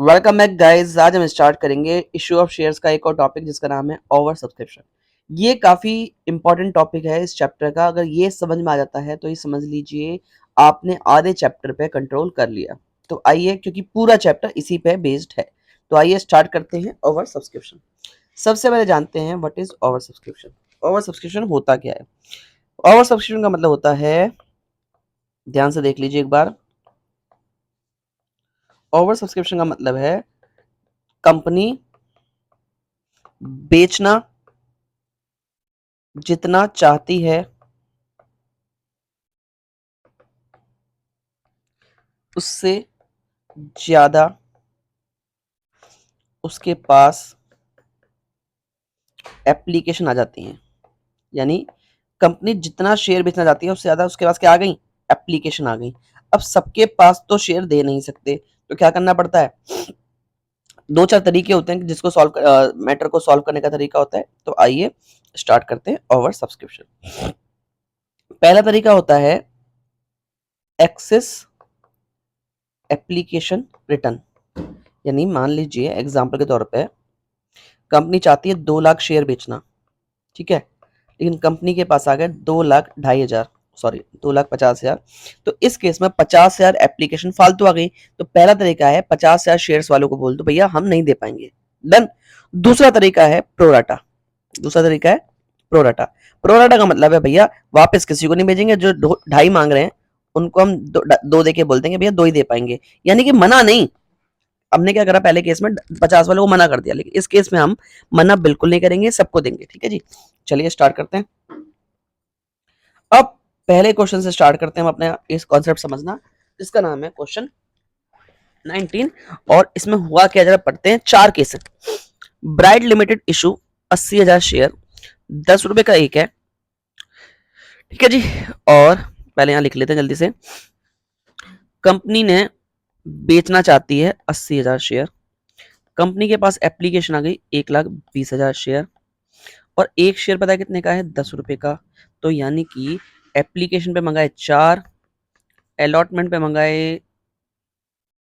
Welcome back guys. आज हम start करेंगे इशू ऑफ शेयर्स का एक और टॉपिक जिसका नाम है ओवर सब्सक्रिप्शन। ये काफ़ी इंपॉर्टेंट टॉपिक है इस चैप्टर का। अगर ये समझ में आ जाता है तो ये समझ लीजिए आपने आधे चैप्टर पे कंट्रोल कर लिया। तो आइए, क्योंकि पूरा चैप्टर इसी पे बेस्ड है, तो आइए स्टार्ट करते हैं ओवर सब्सक्रिप्शन। सबसे पहले जानते हैं what is over subscription. Over subscription होता क्या है? ओवर सब्सक्रिप्शन का मतलब होता है, ध्यान से देख लीजिए एक बार। ओवर सब्सक्रिप्शन का मतलब है कंपनी बेचना जितना चाहती है उससे ज्यादा उसके पास एप्लीकेशन आ जाती हैं। यानी कंपनी जितना शेयर बेचना चाहती है उससे ज्यादा उसके पास क्या आ गई? एप्लीकेशन आ गई। अब सबके पास तो शेयर दे नहीं सकते, तो क्या करना पड़ता है? दो चार तरीके होते हैं कि जिसको सॉल्व मैटर को सॉल्व करने का तरीका होता है। तो आइए स्टार्ट करते हैं ओवर सब्सक्रिप्शन। पहला तरीका होता है एक्सेस एप्लीकेशन रिटर्न। यानी मान लीजिए एग्जांपल के तौर पे कंपनी चाहती है 2 लाख शेयर बेचना, ठीक है, लेकिन कंपनी के पास आ गए 2,02,500, सॉरी 2,50,000। तो इस केस में 50,000 एप्लीकेशन फालतू आ गई। तो पहला तरीका है 50,000 शेयर्स वालों को बोल दो भैया हम नहीं दे पाएंगे, डन। दूसरा तरीका है प्रोराटा। दूसरा तरीका है प्रोराटा। प्रोराटा का मतलब है भैया वापस किसी को नहीं भेजेंगे, जो 2.5 मांग रहे हैं उनको हम दो दे के बोल देंगे भैया 2 ही दे पाएंगे। यानी कि मना नहीं। हमने क्या करा, पहले केस में 50 वालों को मना कर दिया, लेकिन इस केस में हम मना बिल्कुल नहीं करेंगे, सबको देंगे। ठीक है जी, चलिए स्टार्ट करते हैं। अब पहले क्वेश्चन से स्टार्ट करते हैं हम अपने इस कॉन्सेप्ट समझना, जिसका नाम है क्वेश्चन 19। और इसमें हुआ क्या, जरा पढ़ते हैं। 4 केस है। ब्राइट लिमिटेड इशू 80,000 शेयर, 10 रुपए का एक है, ठीक है जी। और पहले यहां लिख लेते हैं जल्दी से। कंपनी ने बेचना चाहती है 80,000 शेयर, कंपनी के पास एप्लीकेशन आ गई 1,20,000 शेयर, और एक शेयर पता है कितने का है? 10 रुपए का। तो यानी कि एप्लीकेशन पे मंगाए 4, अलॉटमेंट पे मंगाए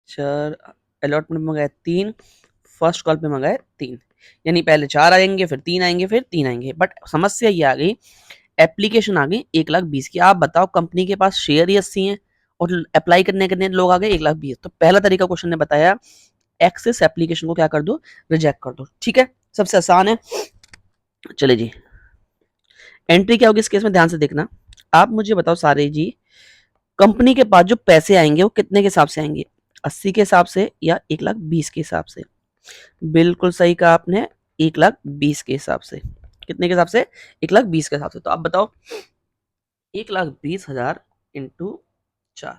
4, अलॉटमेंट पे मंगाए 3, फर्स्ट कॉल पे मंगाए 3। यानी पहले 4 आएंगे, फिर 3 आएंगे, फिर 3 आएंगे। बट समस्या ये आ गई, एप्लीकेशन आ गई 1,20,000 की। आप बताओ कंपनी के पास शेयर ही 80 है और अप्लाई करने कितने लोग आ गए? 1,20,000। तो पहला तरीका क्वेश्चन ने बताया, एक्सेस एप्लीकेशन को क्या कर दो? रिजेक्ट कर दो। ठीक है, सबसे आसान है। चले जी, एंट्री क्या होगी इस केस में, ध्यान से देखना। आप मुझे बताओ सारे जी, कंपनी के पास जो पैसे आएंगे वो कितने के हिसाब से आएंगे? 80 के हिसाब से या 1,20,000 के हिसाब से? बिल्कुल सही कहा आपने, 1,20,000 के हिसाब से। कितने के हिसाब से? 1,20,000 के हिसाब से। तो आप बताओ 1,20,000 इंटू 4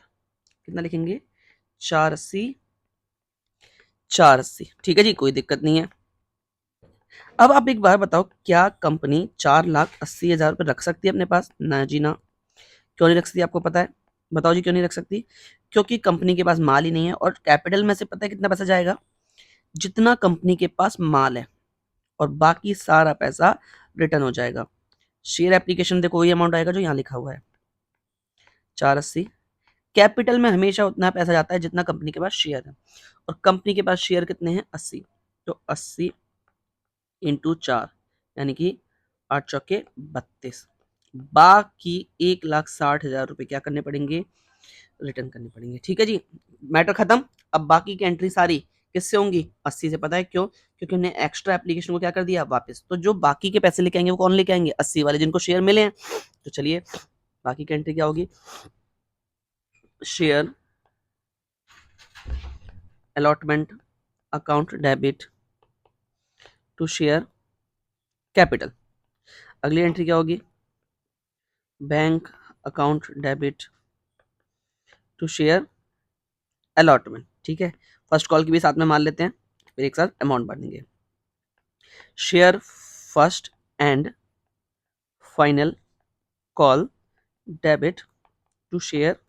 कितना लिखेंगे? 480, 480। ठीक है जी, कोई दिक्कत नहीं है। अब आप एक बार बताओ, क्या कंपनी 4,80,000 रुपये रख सकती है अपने पास? ना जी ना। क्यों नहीं रख सकती, आपको पता है? बताओ जी क्यों नहीं रख सकती? क्योंकि कंपनी के पास माल ही नहीं है, और कैपिटल में से पता है कितना पैसा जाएगा? जितना कंपनी के पास माल है, और बाकी सारा पैसा रिटर्न हो जाएगा। शेयर एप्लीकेशन देखो वही अमाउंट आएगा जो यहाँ लिखा हुआ है, 480। कैपिटल में हमेशा उतना पैसा जाता है जितना कंपनी के पास शेयर है, और कंपनी के पास शेयर कितने हैं? 80। तो 80 इंटू 4 यानी कि 8 चौके 32। बाकी 1,60,000 रुपए क्या करने पड़ेंगे? रिटर्न करने पड़ेंगे। ठीक है जी, मैटर खत्म। अब बाकी की एंट्री सारी किससे होंगी? 80 से। पता है क्यों? क्योंकि उन्हें एक्स्ट्रा एप्लीकेशन को क्या कर दिया? वापस। तो जो बाकी के पैसे लेके आएंगे वो कौन लेके आएंगे? 80 वाले जिनको शेयर मिले हैं। तो चलिए बाकी की एंट्री क्या होगी? Share allotment account debit to share capital. अगली एंट्री क्या होगी? Bank account debit to share allotment. ठीक है, फर्स्ट कॉल की भी साथ में मान लेते हैं, फिर एक साथ अमाउंट भर देंगे। Share first and final call debit to share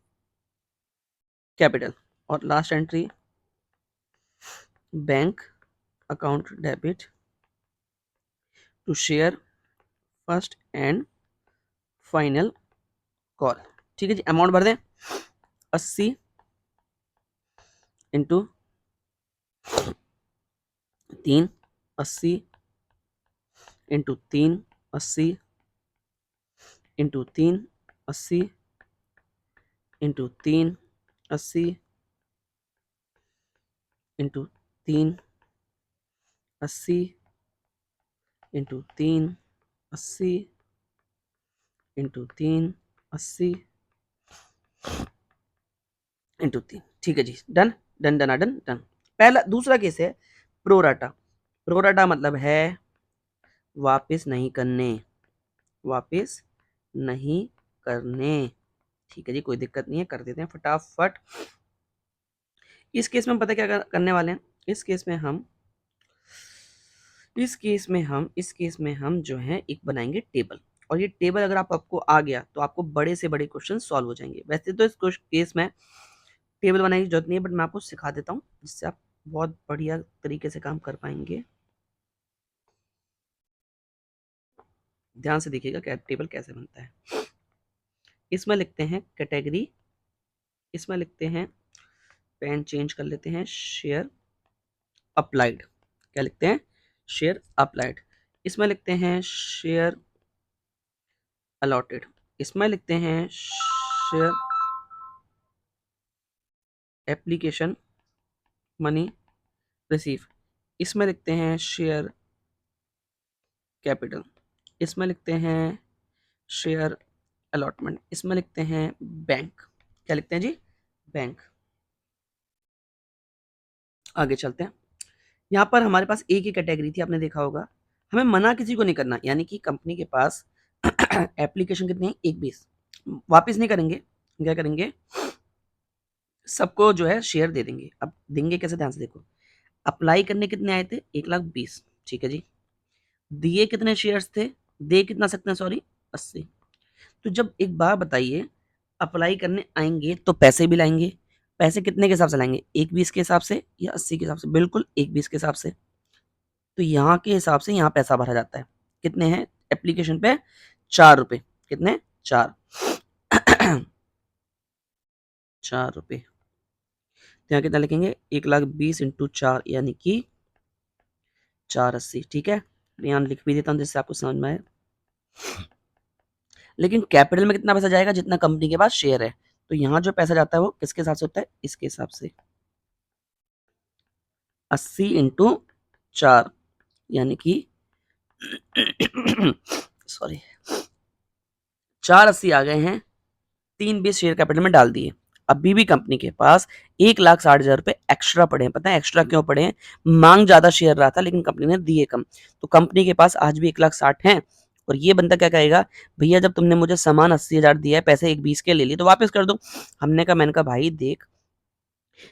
capital. और last entry bank account debit to share first and final call. ठीक है जी, अमाउंट भर दें। 80 into 3 80 into 3 80 into 3 80 into 3 80 into 3 80 into 3 80 into 3 80 into 3। ठीक है जी, done done done done done. पहला दूसरा केस है प्रोराटा। प्रोराटा मतलब है वापस नहीं करने, वापस नहीं करने। ठीक है जी, कोई दिक्कत नहीं है, कर देते हैं फटाफट। इस केस में हम पता क्या करने वाले हैं, इस केस में हम जो है एक बनाएंगे टेबल, और ये टेबल अगर आपको आ गया तो आपको बड़े से बड़े क्वेश्चन सॉल्व हो जाएंगे। वैसे तो इस केस में टेबल बनाने की जरूरत नहीं है, बट मैं आपको सिखा देता हूँ जिससे आप बहुत बढ़िया तरीके से काम कर पाएंगे। ध्यान से देखिएगा क्या टेबल कैसे बनता है। इसमें लिखते हैं कैटेगरी, इसमें लिखते हैं, पेन चेंज कर लेते हैं, शेयर अप्लाइड। क्या लिखते हैं? Share applied. इसमें लिखते हैं शेयर अलॉटेड। इसमें लिखते हैं शेयर एप्लीकेशन मनी रिसीव। इसमें लिखते हैं शेयर कैपिटल। इसमें लिखते हैं शेयर अलॉटमेंट। इसमें लिखते हैं बैंक। क्या लिखते हैं जी? बैंक। आगे चलते हैं। यहाँ पर हमारे पास एक ही कैटेगरी थी, आपने देखा होगा। हमें मना किसी को नहीं करना, यानी कि कंपनी के पास एप्लीकेशन कितनी है? 1-20। वापस नहीं करेंगे, क्या करेंगे? सबको जो है शेयर दे देंगे। अब देंगे कैसे? ध्यान से देखो। अप्लाई करने कितने आए थे? 1,20,000। ठीक है जी। दिए कितने शेयर्स थे? दे कितना सकते हैं? सॉरी, 80। तो जब एक बार बताइए, अप्लाई करने आएंगे तो पैसे भी लाएंगे। पैसे कितने के हिसाब से लाएंगे? 1,20 के हिसाब से या 80 के हिसाब से? बिल्कुल 1,20 के हिसाब से। तो यहाँ के हिसाब से यहाँ पैसा भरा जाता है। कितने हैं एप्लीकेशन पे? 4 रुपए। कितने? 4। 4 रुपए। तो यहाँ कितना लिखेंगे? 1,20,000 इंटू 4, यानी कि 480। ठीक है, यहाँ लिख भी देता हूँ जिससे आपको समझ में आए। लेकिन कैपिटल में कितना पैसा जाएगा? जितना कंपनी के पास शेयर है। तो यहाँ जो पैसा जाता है वो किसके हिसाब से होता है? इसके हिसाब से, 80 इंटू 4, यानी कि सॉरी, 480 आ गए हैं। 3,20 शेयर कैपिटल में डाल दिए। अभी भी कंपनी के पास 1,60,000 रुपए एक्स्ट्रा पड़े हैं। पता है एक्स्ट्रा क्यों पड़े हैं? मांग ज्यादा शेयर रहा था, लेकिन कंपनी ने दिए कम। तो कंपनी के पास आज भी 1,60,000 है। और ये बंदा क्या कहेगा? भैया जब तुमने मुझे सामान 80,000 दिया है, पैसे 1,20 के ले लिए, तो वापस कर दो। मैंने कहा भाई देख,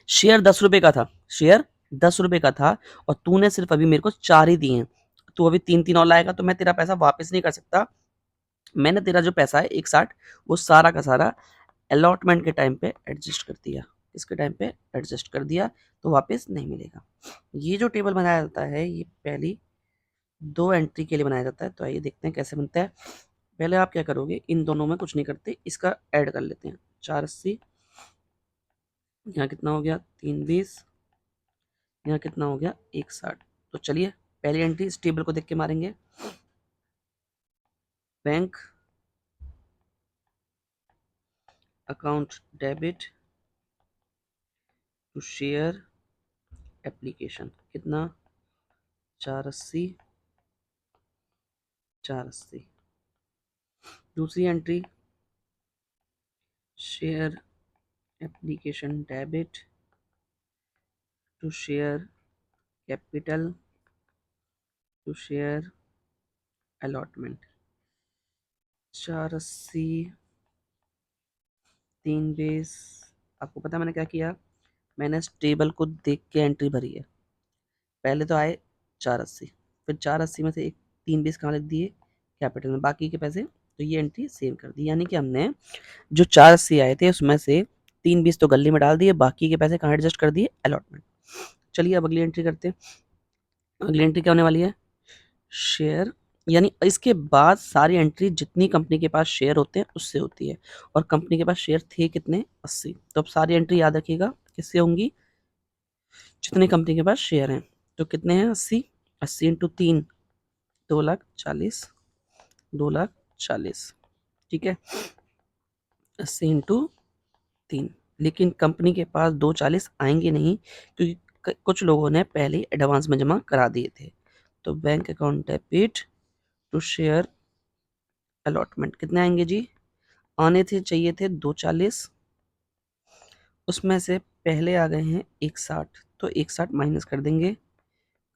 शेयर 10 रुपए का था, शेयर 10 रुपए का था, और तूने सिर्फ अभी मेरे को 4 ही दिए हैं। तू अभी 3-3 और लाएगा तो मैं तेरा पैसा वापस नहीं कर सकता। मैंने तेरा जो पैसा है 1,60, वो सारा का सारा अलॉटमेंट के टाइम पे एडजस्ट कर दिया। इसके टाइम पे एडजस्ट कर दिया, तो वापस नहीं मिलेगा। ये जो टेबल बनाया जाता है, ये पहली 2 एंट्री के लिए बनाया जाता है। तो आइए देखते हैं कैसे बनता है। पहले आप क्या करोगे? इन दोनों में कुछ नहीं करते, इसका ऐड कर लेते हैं। 480, यहाँ कितना हो गया? 320, यहाँ कितना हो गया? 160। तो चलिए पहली एंट्री इस टेबल को देख के मारेंगे। Bank account debit to share application. कितना? 480, 480। दूसरी entry share application debit to share capital to share allotment. 480, 320। आपको पता है मैंने क्या किया? मैंने इस टेबल को देख के एंट्री भरी है। पहले तो आए 480, फिर 480 में से एक 320 कहाँ लिख दिए? कैपिटल में। बाकी के पैसे तो ये एंट्री सेव कर दी, यानी कि हमने जो 480 आए थे उसमें से 320 तो गली में डाल दिए, बाकी के पैसे कहाँ एडजस्ट कर दिए? अलॉटमेंट। चलिए अब अगली एंट्री करते हैं। अगली एंट्री क्या होने वाली है? शेयर, यानी इसके बाद सारी एंट्री जितनी कंपनी के पास शेयर होते हैं उससे होती है। और कंपनी के पास शेयर थे कितने? 80। तो अब सारी एंट्री याद रखिएगा किससे होंगी? जितने कंपनी के पास शेयर हैं। तो कितने हैं 80, 80 इंटू 3 2,40,000, 2,40,000, ठीक है 80 इंटू 3। लेकिन कंपनी के पास 2,40 आएंगे नहीं क्योंकि कुछ लोगों ने पहले ही एडवांस में जमा करा दिए थे। तो bank account debit to share allotment कितने आएंगे जी? आने थे चाहिए थे 2,40, उसमें से पहले आ गए हैं 1,60, तो 1,60 माइनस कर देंगे।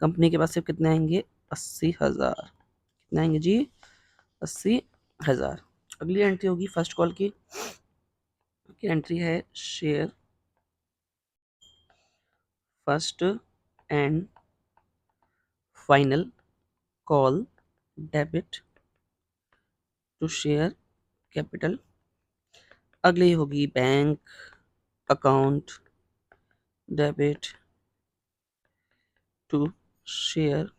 कंपनी के पास सिर्फ कितने आएंगे 80,000, कितने आएंगे जी 80,000। अगली एंट्री होगी फर्स्ट कॉल की एंट्री है share first and final call debit to share capital. अगली होगी bank account debit to share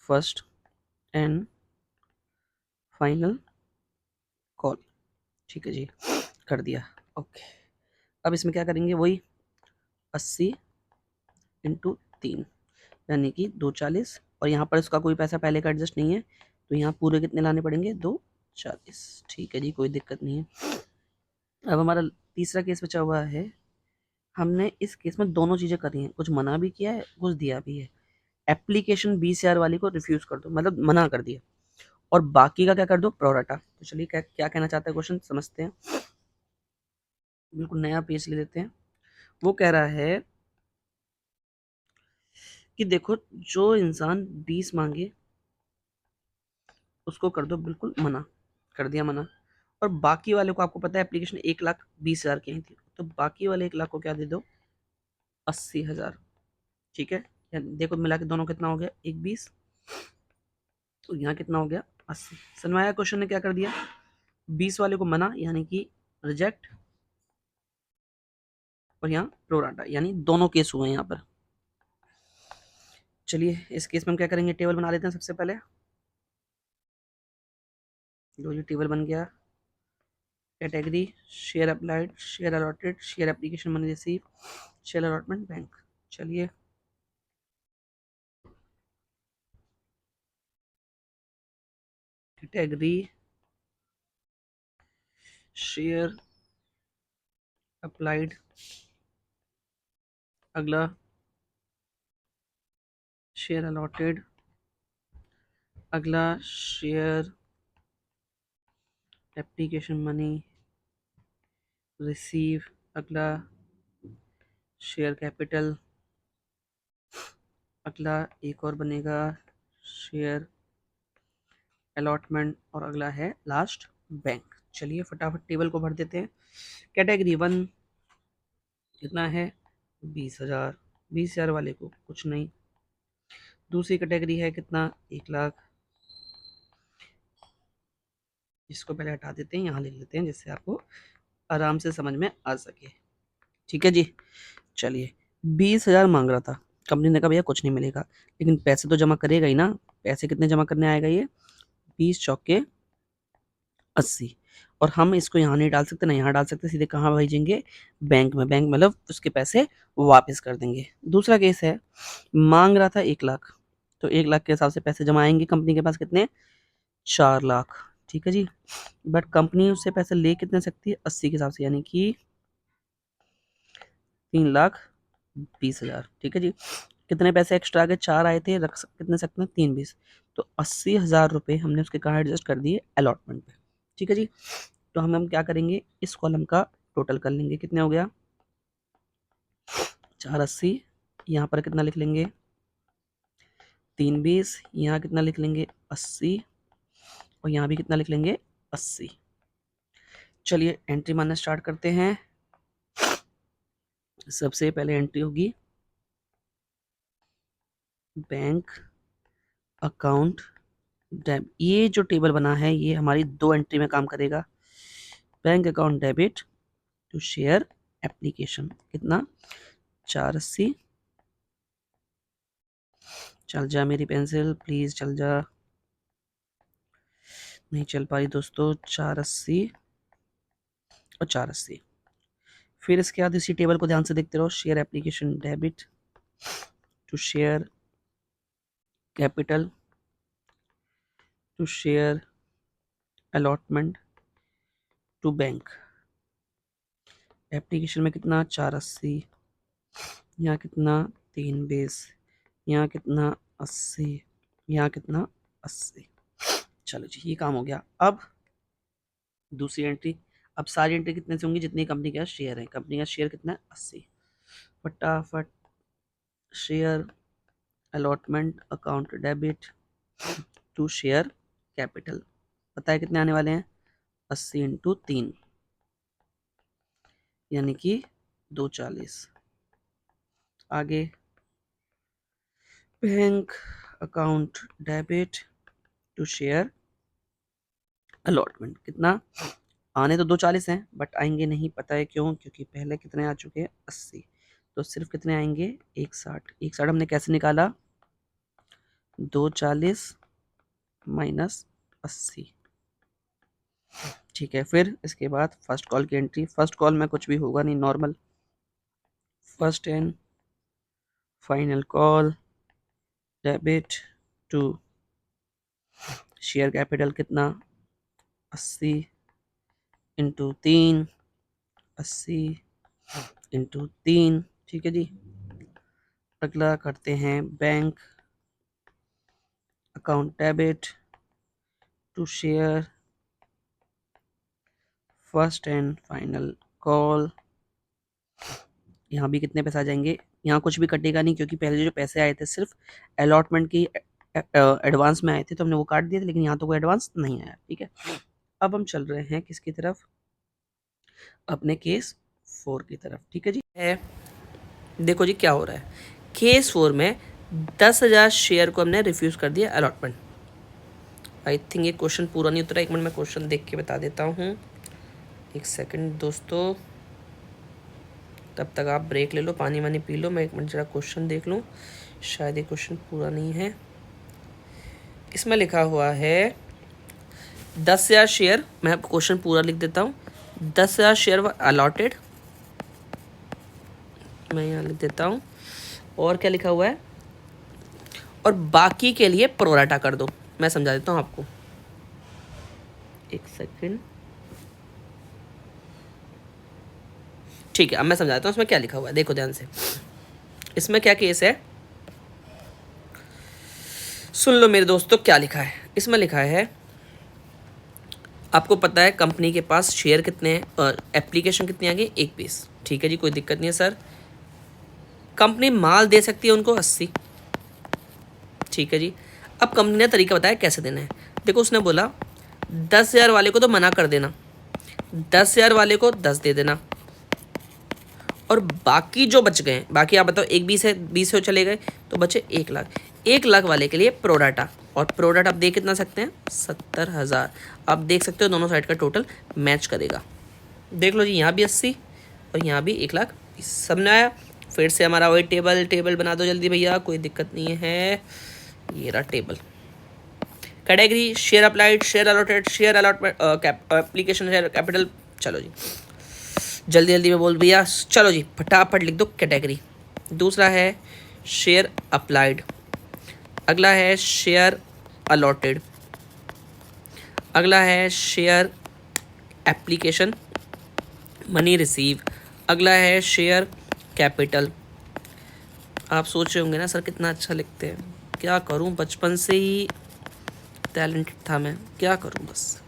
first and final call. ठीक है जी, कर दिया, ओके। अब इसमें क्या करेंगे, वही 80 इंटू 3 यानी कि 2,40, और यहाँ पर इसका कोई पैसा पहले का एडजस्ट नहीं है तो यहाँ पूरे कितने लाने पड़ेंगे 2,40। ठीक है जी, कोई दिक्कत नहीं है। अब हमारा तीसरा केस बचा हुआ है। हमने इस केस में दोनों चीज़ें करी हैं, कुछ मना भी किया है कुछ दिया भी है। एप्लीकेशन 20,000 वाली को रिफ्यूज कर दो, मतलब मना कर दिया, और बाकी का क्या कर दो प्रोराटा। तो चलिए क्या क्या कहना चाहता है क्वेश्चन समझते हैं। बिल्कुल नया पेज ले लेते हैं। वो कह रहा है कि देखो जो इंसान 20 मांगे उसको कर दो बिल्कुल मना, कर दिया मना। और बाकी वाले को आपको पता है एप्लीकेशन 1,20,000 की ही थी, तो बाकी वाले 1,00,000 को क्या दे दो 80,000। ठीक है, देखो मिला के दोनों कितना हो गया 1,20, तो यहाँ कितना हो गया 80। सनमाया क्वेश्चन ने क्या कर दिया, 20 वाले को मना यानी कि रिजेक्ट, और यहाँ प्रोराटा, यानी दोनों केस हुए यहाँ पर। चलिए इस केस में हम क्या करेंगे, टेबल बना लेते हैं सबसे पहले। जो ये टेबल बन गया, category share applied, share allotted, share application money receive, share allotment bank. चलिए कैटेगरी शेयर अप्लाइड, अगला शेयर अलॉटेड, अगला शेयर एप्लीकेशन मनी रिसीव, अगला शेयर कैपिटल, अगला एक और बनेगा शेयर अलॉटमेंट, और अगला है लास्ट बैंक। चलिए फटाफट टेबल को भर देते हैं। कैटेगरी 1 कितना है 20,000, 20,000 वाले को कुछ नहीं। दूसरी कैटेगरी है कितना 1,00,000, इसको पहले हटा देते हैं, यहाँ ले लेते हैं जिससे आपको आराम से समझ में आ सके। ठीक है जी, चलिए 20,000 मांग रहा था, कंपनी ने कहा भैया कुछ नहीं मिलेगा, लेकिन पैसे तो जमा करेगा ही ना। पैसे कितने जमा करने आएगा ये 20 चौके 80, और हम इसको यहाँ नहीं डाल सकते ना यहाँ डाल सकते, सीधे कहाँ भेजेंगे बैंक में। बैंक मतलब उसके पैसे वापस कर देंगे। दूसरा केस है मांग रहा था 1,00,000, तो 1,00,000 के हिसाब से पैसे जमा आएंगे कंपनी के पास कितने 4,00,000। ठीक है जी, बट कंपनी उससे पैसे ले कितने सकती है 80 के हिसाब से, यानी कि 3,20,000। ठीक है जी, कितने पैसे एक्स्ट्रा आ गए, 4 आए थे, कितने सकते हैं 3,20, तो 80,000 रुपये हमने उसके कहाँ एडजस्ट कर दिए अलॉटमेंट पे। ठीक है जी, तो हम क्या करेंगे इस कॉलम का टोटल कर लेंगे, कितने हो गया 480, यहाँ पर कितना लिख लेंगे 320, यहाँ कितना लिख लेंगे 80, और यहाँ भी कितना लिख लेंगे 80। चलिए एंट्री मारना स्टार्ट करते हैं। सबसे पहले एंट्री होगी बैंक अकाउंट डेबिट। ये जो टेबल बना है ये हमारी 2 एंट्री में काम करेगा। Bank account debit to share application कितना 480, चल जा मेरी पेंसिल प्लीज चल जा, नहीं चल पाई दोस्तों, 480 और 480। फिर इसके बाद इसी टेबल को ध्यान से देखते रहो, share application debit to share capital, to share allotment to bank. Application में कितना 480, यहाँ कितना 3 बेस, यहाँ कितना 80, यहाँ कितना 80। चलो जी ये काम हो गया। अब दूसरी एंट्री, अब सारी एंट्री कितने से होंगी जितनी कंपनी का शेयर है। कंपनी का शेयर कितना है 80। फटाफट share allotment account debit to share capital, पता है कितने आने वाले हैं 80 इंटू 3 यानी कि 240। आगे bank account debit to share allotment, कितना आने तो 240 हैं बट आएंगे नहीं, पता है क्यों, क्योंकि पहले कितने आ चुके हैं 80, तो सिर्फ कितने आएंगे 160। 160 हमने कैसे निकाला 240 माइनस 80। ठीक है, फिर इसके बाद फर्स्ट कॉल की एंट्री। फर्स्ट कॉल में कुछ भी होगा नहीं, normal first and final call debit to share capital कितना 80 इंटू 3, 80 इंटू 3। ठीक है जी, अगला करते हैं bank account debit to share first and final call. यहाँ भी कितने पैसे आ जाएंगे, यहाँ कुछ भी कटेगा नहीं क्योंकि पहले जो पैसे आए थे सिर्फ अलॉटमेंट की एडवांस में आए थे तो हमने वो काट दिए थे, लेकिन यहाँ तो कोई एडवांस नहीं आया। ठीक है, अब हम चल रहे हैं किसकी तरफ, अपने केस 4 की तरफ। ठीक है जी, देखो जी क्या हो रहा है। केस 4 में 10,000 शेयर को हमने रिफ्यूज कर दिया अलॉटमेंट। आई थिंक ये क्वेश्चन पूरा नहीं उतरा, एक मिनट मैं क्वेश्चन देख के बता देता हूँ, एक सेकंड दोस्तों, तब तक आप ब्रेक ले लो, पानी वानी पी लो, मैं एक मिनट जरा क्वेश्चन देख लूँ, शायद ये क्वेश्चन पूरा नहीं है। इसमें लिखा हुआ है 10,000 शेयर, मैं क्वेश्चन पूरा लिख देता हूँ। 10,000 शेयर वर अलॉटेड, मैं यहाँ लिख देता हूँ, और क्या लिखा हुआ है, और बाकी के लिए प्रोराटा कर दो। मैं समझा देता हूँ आपको, एक सेकंड। ठीक है, अब मैं समझाता हूँ इसमें क्या लिखा हुआ है, देखो ध्यान से। इसमें क्या केस है, सुन लो मेरे दोस्तों क्या लिखा है। इसमें लिखा है, आपको पता है कंपनी के पास शेयर कितने हैं और एप्लीकेशन कितनी आ गई 1 पीस। ठीक है जी, कोई दिक्कत नहीं है सर। कंपनी माल दे सकती है उनको 80। ठीक है जी, अब कंपनी ने तरीका बताया कैसे देना है। देखो उसने बोला 10,000 वाले को तो मना कर देना, 10,000 वाले को 10 दे देना, और बाकी जो बच गए, बाकी आप बताओ, एक 20 है, 20 से चले गए तो बचे 1 लाख। 1 लाख वाले के लिए प्रोडाटा, और प्रोडाटा आप देख कितना सकते हैं 70,000। आप देख सकते हो दोनों साइड का टोटल मैच करेगा। देख लो जी, यहाँ भी 80 और यहाँ भी 1 लाख। सब ने आया, फिर से हमारा वही टेबल बना दो जल्दी भैया, कोई दिक्कत नहीं है। ये रहा table, category share applied, share allotted, share allotment application share capital. चलो जी जल्दी जल्दी में बोल भैया, चलो जी फटाफट लिख दो कैटेगरी। दूसरा है शेयर अप्लाइड, अगला है शेयर अलॉटेड, अगला है शेयर एप्लीकेशन मनी रिसीव, अगला है शेयर कैपिटल। आप सोच रहे होंगे ना सर कितना अच्छा लिखते हैं, क्या करूं, बचपन से ही टैलेंटेड था मैं, क्या करूं बस।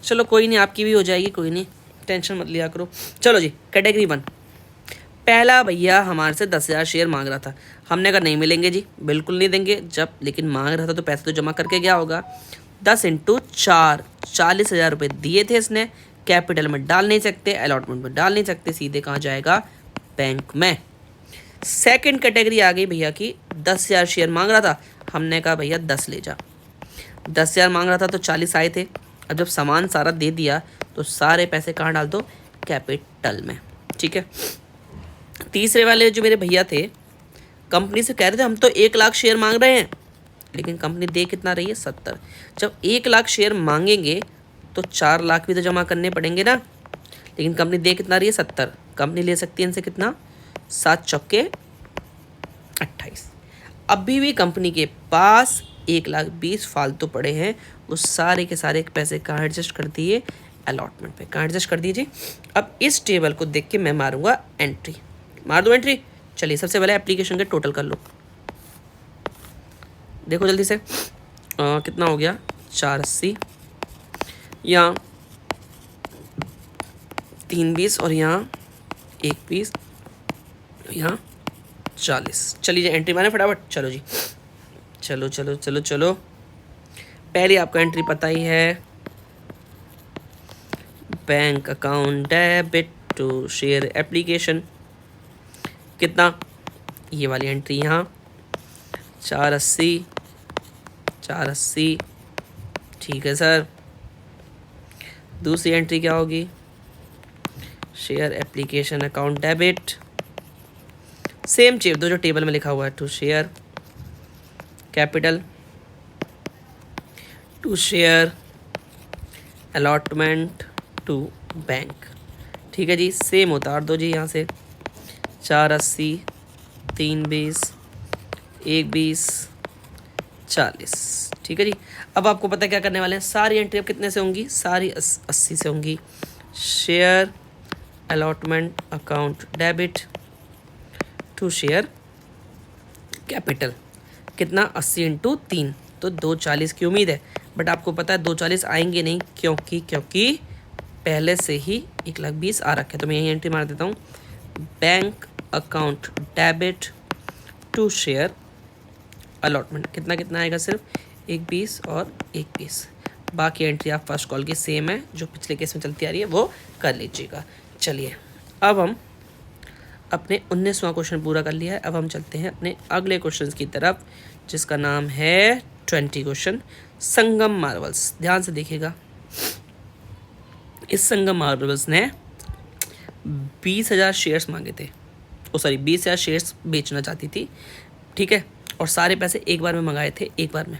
चलो कोई नहीं, आपकी भी हो जाएगी, कोई नहीं, टेंशन मत लिया करो। चलो जी कैटेगरी 1, पहला भैया हमारे से 10,000 शेयर मांग रहा था, हमने कहा नहीं मिलेंगे जी, बिल्कुल नहीं देंगे। जब लेकिन मांग रहा था तो पैसे तो जमा करके क्या होगा, 10 इंटू 4, 40,000 रुपये दिए थे इसने। कैपिटल में डाल नहीं सकते, अलॉटमेंट में डाल नहीं सकते, सीधे कहाँ जाएगा बैंक में। सेकंड कैटेगरी आ गई भैया की 10,000 शेयर मांग रहा था, हमने कहा भैया 10 ले जा। 10,000 मांग रहा था तो 40 आए थे, अब जब सामान सारा दे दिया तो सारे पैसे कहाँ डाल दो, कैपिटल में। ठीक है, तीसरे वाले जो मेरे भैया थे, कंपनी से कह रहे थे हम तो 1 लाख शेयर मांग रहे हैं, लेकिन कंपनी दे कितना रही है 70। जब 1 लाख शेयर मांगेंगे तो 4 लाख भी तो जमा करने पड़ेंगे ना, लेकिन कंपनी दे कितना रही है 70। कंपनी ले सकती है इनसे कितना, 7 चौके 28। अभी भी कंपनी के पास 1,20,000 फालतू पड़े हैं, वो सारे के सारे पैसे कहाँ एडजस्ट कर दिए, अलॉटमेंट पे। कहाँ एडजस्ट कर दीजिए। अब इस टेबल को देख के मैं मारूंगा एंट्री, मार दो एंट्री। चलिए सबसे पहले एप्लीकेशन के टोटल कर लो, देखो जल्दी से कितना हो गया, 480, यहाँ 320 और यहाँ 120, यहाँ 40। चलिए एंट्री मारे फटाफट, चलो जी, चलो चलो चलो चलो। पहले आपको एंट्री पता ही है, bank account debit to share application, कितना, ये वाली एंट्री यहाँ 480, 480, ठीक है सर। दूसरी एंट्री क्या होगी, share application account debit, same चीज दो जो टेबल में लिखा हुआ है, to share capital, to share allotment to bank, ठीक है जी। सेम उतार दो जी यहाँ से, 480, 320, 120, 40, ठीक है जी। अब आपको पता है क्या करने वाले हैं, सारी एंट्री अब कितने से होंगी, सारी 80 से होंगी। Share allotment account debit to share capital, कितना, 80 इंटू 3, तो 240 की उम्मीद है। बट आपको पता है 240 आएंगे नहीं, क्योंकि पहले से ही 1,20,000 आ रखे, तो मैं यही एंट्री मार देता हूँ, bank account debit to share allotment, कितना कितना आएगा, सिर्फ 120 और 120। बाकी एंट्री आप फर्स्ट कॉल की सेम है, जो पिछले केस में चलती आ रही है वो कर लीजिएगा। चलिए अब हम अपने 19वां क्वेश्चन पूरा कर लिया है, अब हम चलते हैं अपने अगले क्वेश्चन की तरफ, जिसका नाम है 20 क्वेश्चन, संगम मार्वल्स। ध्यान से देखिएगा, इस संगम मार्वल्स ने 20,000 शेयर्स मांगे थे, 20,000 शेयर्स बेचना चाहती थी, ठीक है, और सारे पैसे एक बार में मंगाए थे, एक बार में।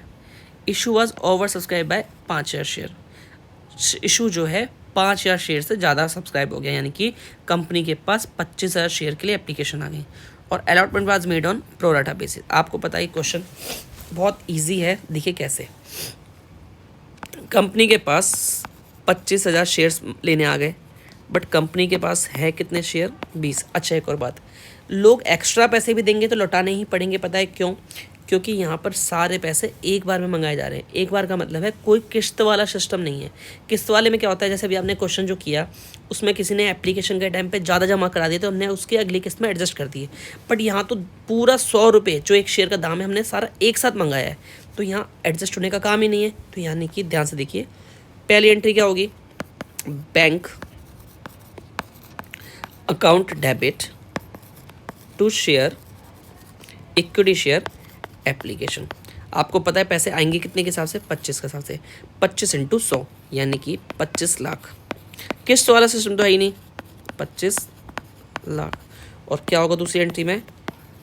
Issue was over subscribe by 5,000 share, issue जो है 5,000 शेयर से ज़्यादा सब्सक्राइब हो गया, यानी कि कंपनी के पास 25,000 शेयर के लिए एप्लीकेशन आ गई, और allotment was made on pro rata basis. आपको पता है क्वेश्चन बहुत इजी है, देखिए कैसे। कंपनी के पास 25,000 शेयर्स लेने आ गए, बट कंपनी के पास है कितने शेयर, 20। अच्छा एक और बात, लोग एक्स्ट्रा पैसे भी देंगे तो लौटाने ही पड़ेंगे, पता है क्यों, क्योंकि यहाँ पर सारे पैसे एक बार में मंगाए जा रहे हैं। एक बार का मतलब है कोई किस्त वाला सिस्टम नहीं है। किस्त वाले में क्या होता है, जैसे अभी आपने क्वेश्चन जो किया उसमें किसी ने एप्लीकेशन के टाइम पे ज़्यादा जमा करा दिए तो हमने उसके अगली किस्त में एडजस्ट कर दिए, बट यहाँ तो पूरा 100 रुपये जो एक शेयर का दाम है हमने सारा एक साथ मंगाया है, तो यहाँ एडजस्ट होने का काम ही नहीं है। तो यानी कि ध्यान से देखिए, पहली एंट्री क्या होगी, bank account debit to share equity share application. आपको पता है पैसे आएंगे कितने के हिसाब से, 25 के हिसाब से, 25 इंटू 100 यानी कि 25 लाख। किस्त वाला सिस्टम तो है ही नहीं, 25 लाख। और क्या होगा दूसरी एंट्री में,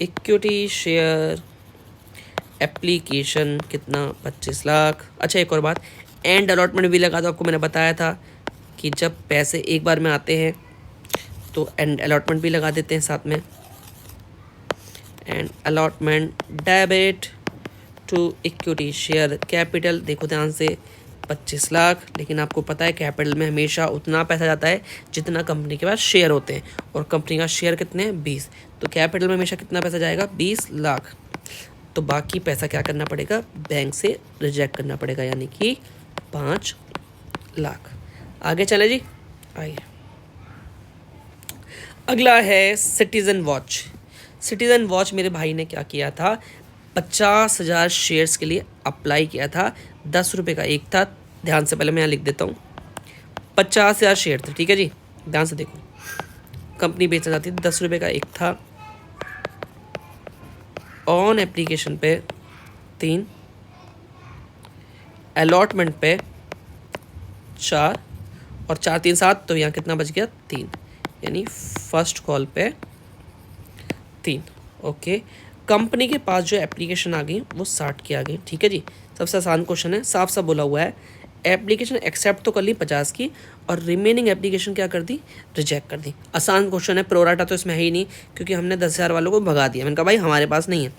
इक्विटी शेयर एप्लीकेशन, कितना, 25 लाख। अच्छा एक और बात, एंड अलॉटमेंट भी लगा दो, आपको मैंने बताया था कि जब पैसे एक बार में आते हैं तो एंड अलॉटमेंट भी लगा देते हैं साथ में, and allotment debit to equity share capital. देखो ध्यान से, 25 लाख, लेकिन आपको पता है कैपिटल में हमेशा उतना पैसा जाता है जितना कंपनी के पास शेयर होते हैं, और कंपनी का शेयर कितने हैं, 20, तो कैपिटल में हमेशा कितना पैसा जाएगा, 20 लाख। तो बाकी पैसा क्या करना पड़ेगा, बैंक से रिजेक्ट करना पड़ेगा, यानी कि 5 लाख। आगे चले जी, आइए अगला है सिटीजन वॉच। सिटीजन वॉच मेरे भाई ने क्या किया था, 50,000 शेयर्स के लिए अप्लाई किया था, 10 रुपये का एक था। ध्यान से, पहले मैं यहाँ लिख देता हूँ, 50,000 शेयर थे, ठीक है जी। ध्यान से देखो, कंपनी बेचना चाहती थी, 10 रुपये का एक था, ऑन एप्लीकेशन पे 3, अलॉटमेंट पे 4, और 4 3 7, तो यहाँ कितना बच गया, 3, यानी फर्स्ट कॉल पे 3। ओके, कंपनी के पास जो एप्लीकेशन आ गई वो 60 की आ गई, ठीक है जी। सबसे आसान क्वेश्चन है, साफ साफ बोला हुआ है, एप्लीकेशन एक्सेप्ट तो कर ली 50 की, और रिमेनिंग एप्लीकेशन क्या कर दी, रिजेक्ट कर दी। आसान क्वेश्चन है, प्रोराटा तो इसमें है ही नहीं, क्योंकि हमने 10,000 वालों को भगा दिया। मैंने कहा भाई हमारे पास नहीं है।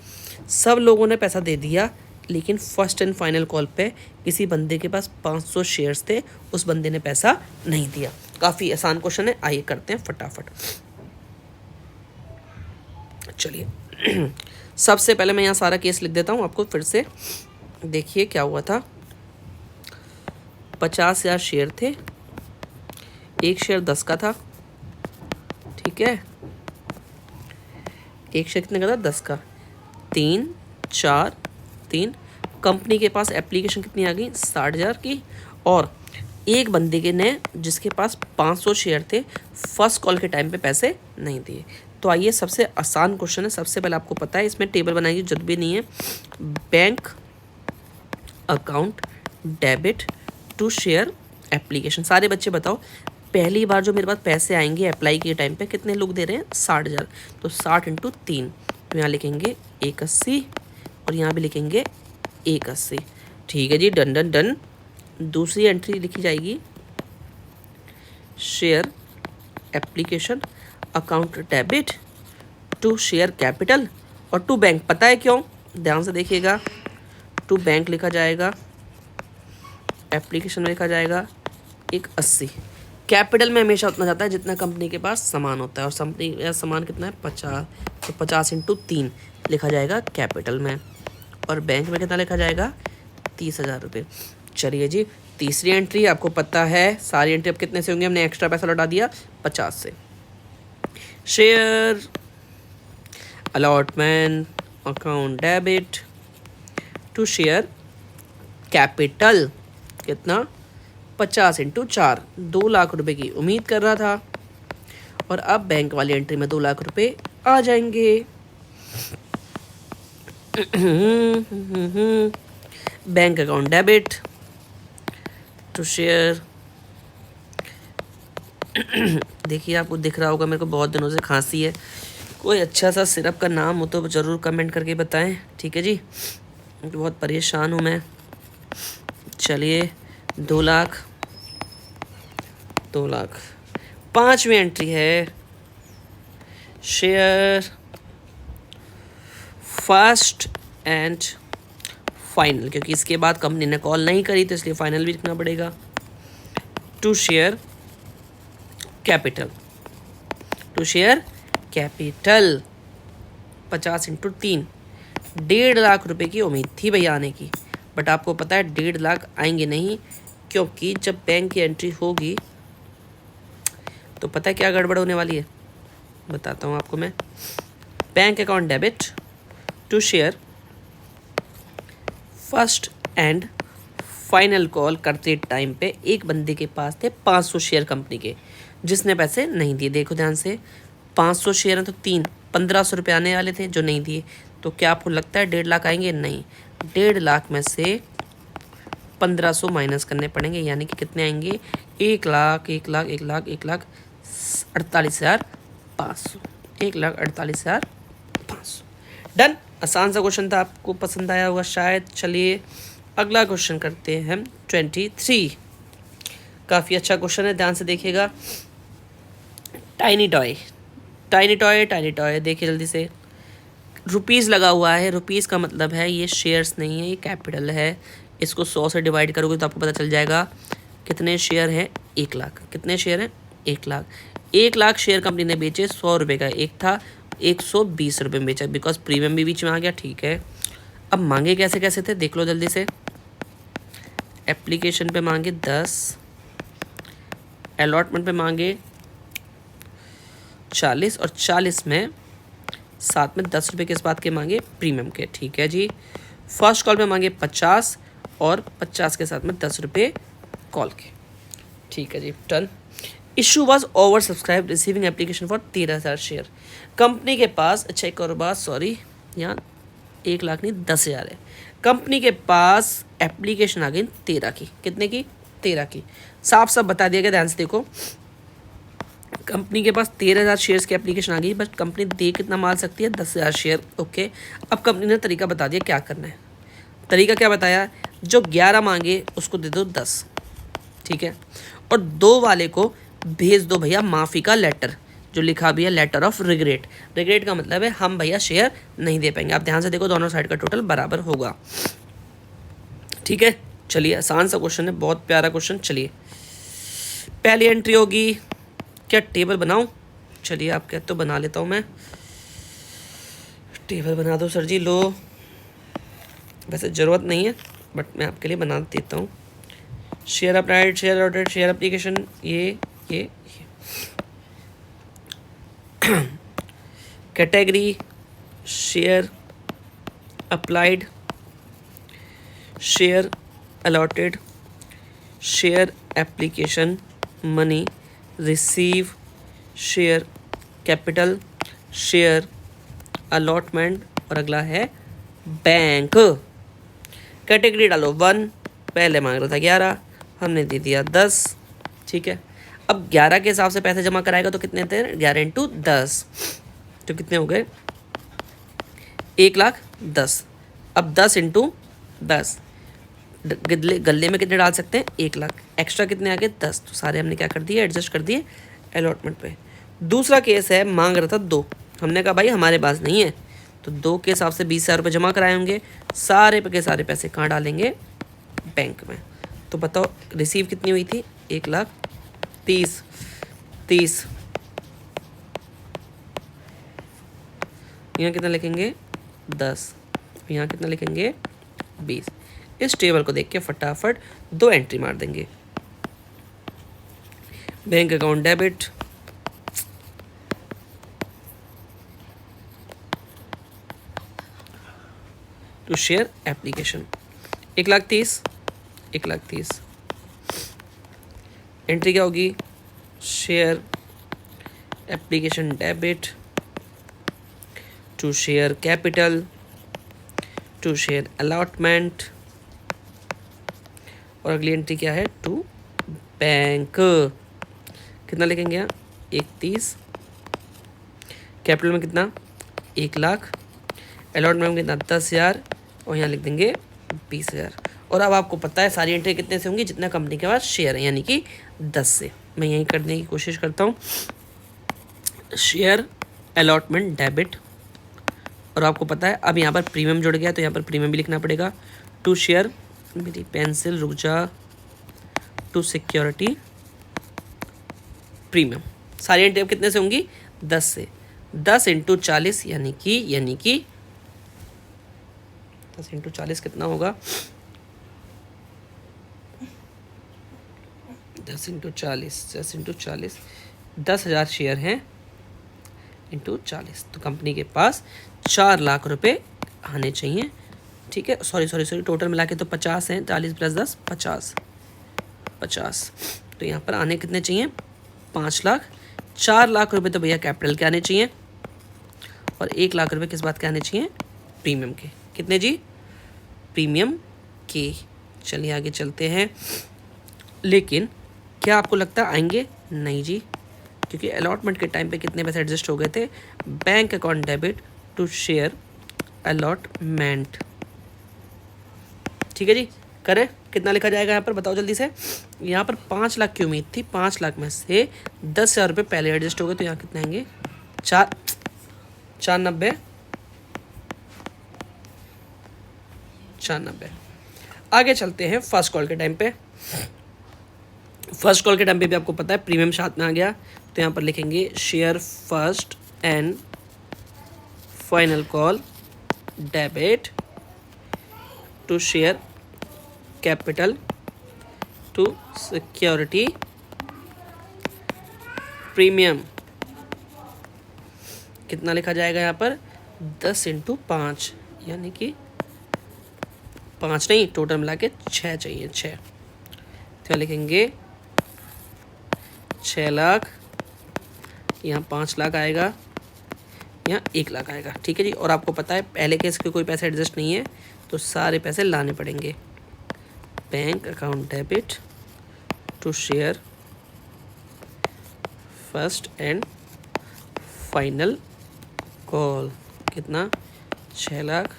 सब लोगों ने पैसा दे दिया, लेकिन फर्स्ट एंड फाइनल कॉल पे किसी बंदे के पास 500 शेयर्स थे, उस बंदे ने पैसा नहीं दिया। काफ़ी आसान क्वेश्चन है, आइए करते हैं फटाफट। चलिए सबसे पहले मैं यहाँ सारा केस लिख देता हूँ आपको फिर से। देखिए क्या हुआ था, 50,000 शेयर थे, एक शेयर 10 का था, ठीक है, एक शेयर कितने का था, 10 का, 3 4 3। कंपनी के पास एप्लीकेशन कितनी आ गई, 60,000 की, और एक बंदे के ने जिसके पास 500 शेयर थे, फर्स्ट कॉल के टाइम पे पैसे नहीं दिए। तो आइए, सबसे आसान क्वेश्चन है, सबसे पहले आपको पता है, इसमें टेबल बनाएगी जरूरत भी नहीं है। Bank account debit to share application. सारे बच्चे बताओ, पहली बार जो मेरे पास पैसे आएंगे अप्लाई के टाइम पे, कितने लोग दे रहे हैं, 60,000, तो 60 × 3, तो यहाँ लिखेंगे 81, और यहाँ भी लिखेंगे 81। ठीक है जी, डन डन डन। दूसरी एंट्री लिखी जाएगी, share application account debit to share capital और टू बैंक। पता है क्यों, ध्यान से देखिएगा, टू बैंक लिखा जाएगा, एप्लीकेशन में लिखा जाएगा 81। कैपिटल में हमेशा उतना जाता है जितना कंपनी के पास सामान होता है, और कंपनी का सामान कितना है, 50, तो 50 × 3 लिखा जाएगा कैपिटल में, और बैंक में कितना लिखा जाएगा, 30,000 रुपये। चलिए जी, तीसरी एंट्री आपको पता है, सारी एंट्री अब कितने से होंगे, हमने एक्स्ट्रा पैसा लौटा दिया 50 से। Share allotment account debit to share capital, कितना, 50 × 4, 2 लाख रुपए की उम्मीद कर रहा था, और अब बैंक वाली एंट्री में 2 लाख रुपए आ जाएंगे। Bank account debit to share, देखिए आपको दिख रहा होगा, मेरे को बहुत दिनों से खांसी है, कोई अच्छा सा सिरप का नाम हो तो ज़रूर कमेंट करके बताएं, ठीक है जी, बहुत परेशान हूँ मैं। चलिए, 2 लाख, 2 लाख। पांचवी एंट्री है, शेयर फर्स्ट एंड फाइनल, क्योंकि इसके बाद कंपनी ने कॉल नहीं करी तो इसलिए फाइनल भी लिखना पड़ेगा, to share capital, to share capital 50 × 3, 1.5 lakh रुपए की उम्मीद थी भैया आने की, बट आपको पता है 1.5 लाख आएंगे नहीं, क्योंकि जब बैंक की एंट्री होगी तो पता है क्या गड़बड़ होने वाली है, बताता हूँ आपको मैं। Bank account debit to share first and final call करते टाइम पे एक बंदे के पास थे 500 शेयर कंपनी के, जिसने पैसे नहीं दिए। देखो ध्यान से, 500 शेयर हैं तो 1500 रुपये आने वाले थे जो नहीं दिए, तो क्या आपको लगता है 1.5 लाख आएंगे, नहीं, 1.5 लाख में से 1500 माइनस करने पड़ेंगे, यानी कि कितने आएंगे, 1,48,500, 1,48,500। डन, आसान सा क्वेश्चन था, आपको पसंद आया होगा शायद। चलिए अगला क्वेश्चन करते हैं हम, 23। काफ़ी अच्छा क्वेश्चन है, ध्यान से देखिएगा। Tiny toy, tiny toy, tiny toy, देखिए जल्दी से, रुपीज़ लगा हुआ है, रुपीज़ का मतलब है ये शेयर्स नहीं है, ये कैपिटल है। इसको 100 से डिवाइड करोगे तो आपको पता चल जाएगा कितने शेयर हैं, 1 लाख। कितने शेयर हैं, 1 लाख। 1 लाख शेयर कंपनी ने बेचे, 100 रुपये का एक था, 120 रुपये में बेचा, बिकॉज प्रीमियम भी बीच में आ गया, ठीक है। अब मांगे कैसे कैसे थे, देख लो जल्दी से। एप्लीकेशन पे मांगे 10, अलॉटमेंट पे मांगे 40, और 40 में साथ में 10 रुपये किस बात के मांगे, प्रीमियम के, ठीक है जी। फर्स्ट कॉल पे मांगे 50, और 50 के साथ में 10 रुपये कॉल के, ठीक है जी, done. Issue was over subscribe, receiving application for 13,000 share. Company के पास, अच्छा एक और बात, सॉरी, यहाँ 1 लाख नहीं 10,000 है। कंपनी के पास एप्लीकेशन आ गई 13 की, कितने की, 13 की। साफ साफ बता दिया गया, ध्यान से देखो, कंपनी के पास 13,000 शेयर्स की एप्लीकेशन आ गई, बट कंपनी दे कितना माल सकती है, 10,000 शेयर, ओके। अब कंपनी ने तरीका बता दिया क्या करना है। तरीका क्या बताया, जो 11 मांगे उसको दे दो 10, ठीक है। और 2 वाले को भेज दो भैया माफ़ी का लेटर, जो लिखा भी है लेटर ऑफ रिग्रेट। रिग्रेट का मतलब है हम भैया शेयर नहीं दे पाएंगे। आप ध्यान से देखो दोनों साइड का टोटल बराबर होगा। ठीक है, चलिए आसान सा क्वेश्चन है, बहुत प्यारा क्वेश्चन। चलिए पहली एंट्री होगी, क्या टेबल बनाऊं? चलिए आप कहते तो बना लेता हूं मैं, टेबल बना दो सर जी। लो, वैसे ज़रूरत नहीं है बट मैं आपके लिए बना देता हूँ। Share applied, share order, share application, ये category share applied, share allotted, share application, money receive, share capital, share allotment, और अगला है बैंक। कैटेगरी डालो 1, पहले मांग रहा था 11, हमने दे दिया 10। ठीक है, अब 11 के हिसाब से पैसे जमा कराएगा तो कितने थे? 11 इंटू 10, तो कितने हो गए? 1,10,000। अब 10 इंटू 10, गले में कितने डाल सकते हैं? 1,00,000। एक्स्ट्रा कितने आ गए? 10। तो सारे हमने क्या कर दिए? एडजस्ट कर दिए अलॉटमेंट पे। दूसरा केस है, मांग रहा था 2, हमने कहा भाई हमारे पास नहीं है, तो 2 के हिसाब से 20,000 रुपये जमा कराए होंगे। सारे के सारे पैसे कहाँ डालेंगे? बैंक में। तो बताओ रिसीव कितनी हुई थी? 1,30,000। 30 यहाँ कितना लिखेंगे? 10। यहाँ कितना लिखेंगे? 20। इस टेबल को देख के फटाफट 2 एंट्री मार देंगे। Bank account debit, to share application, 1,30,000, 1,30,000। Entry क्या होगी? Share application debit, to share capital, to share allotment, और अगली एंट्री क्या है? To bank. कितना लिखेंगे यहाँ? 31। कैपिटल में कितना? 1,00,000। अलॉटमेंट में कितना? 10,000। और यहाँ लिख देंगे 20,000। और अब आपको पता है सारी एंट्री कितने से होंगी? जितना कंपनी के पास शेयर है, यानी कि 10 से। मैं यहीं करने की कोशिश करता हूँ। शेयर अलॉटमेंट डेबिट, और आपको पता है अब यहाँ पर प्रीमियम जुड़ गया तो यहाँ पर प्रीमियम भी लिखना पड़ेगा। टू शेयर, मेरी पेंसिल रुक जा, टू सिक्योरिटी प्रीमियम। सारी एंट्री अब कितने से होंगी? 10 से। 10 इंटू 40 यानी कि 10 इंटू 40 कितना होगा? 10 इंटू 40 10,000 शेयर हैं इंटू 40, तो कंपनी के पास 4,00,000 रुपये आने चाहिए। ठीक है, सॉरी टोटल मिला के तो 50 हैं, 40 + 10 50। तो यहाँ पर आने कितने चाहिए? 5,00,000। 4,00,000 रुपये तो भैया कैपिटल के आने चाहिए, और 1,00,000 रुपये किस बात के आने चाहिए? प्रीमियम के। कितने जी? प्रीमियम के। चलिए आगे चलते हैं। लेकिन क्या आपको लगता है आएंगे? नहीं जी, क्योंकि अलॉटमेंट के टाइम पे कितने पैसे एडजस्ट हो गए थे? Bank account debit to share allotment. ठीक है जी, करें? कितना लिखा जाएगा यहाँ पर? बताओ जल्दी से। यहाँ पर 5,00,000 की उम्मीद थी, 5,00,000 में से 10,000 रुपये पहले एडजस्ट हो गए, तो यहाँ कितने आएंगे? 490। आगे चलते हैं फर्स्ट कॉल के टाइम पे। फर्स्ट कॉल के टाइम पे भी आपको पता है प्रीमियम साथ में आ गया, तो यहाँ पर लिखेंगे share first and final call debit to share capital to security premium. कितना लिखा जाएगा यहाँ पर? 10 इंटू 5, यानी कि 5 नहीं, टोटल मिला के 6 चाहिए। 6 तो लिखेंगे 6,00,000, यहाँ 5,00,000 आएगा, यहाँ 1,00,000 आएगा। ठीक है जी, और आपको पता है पहले केस के कोई पैसे एडजस्ट नहीं है, तो सारे पैसे लाने पड़ेंगे। Bank account debit to share first and final call. कितना? 6,00,000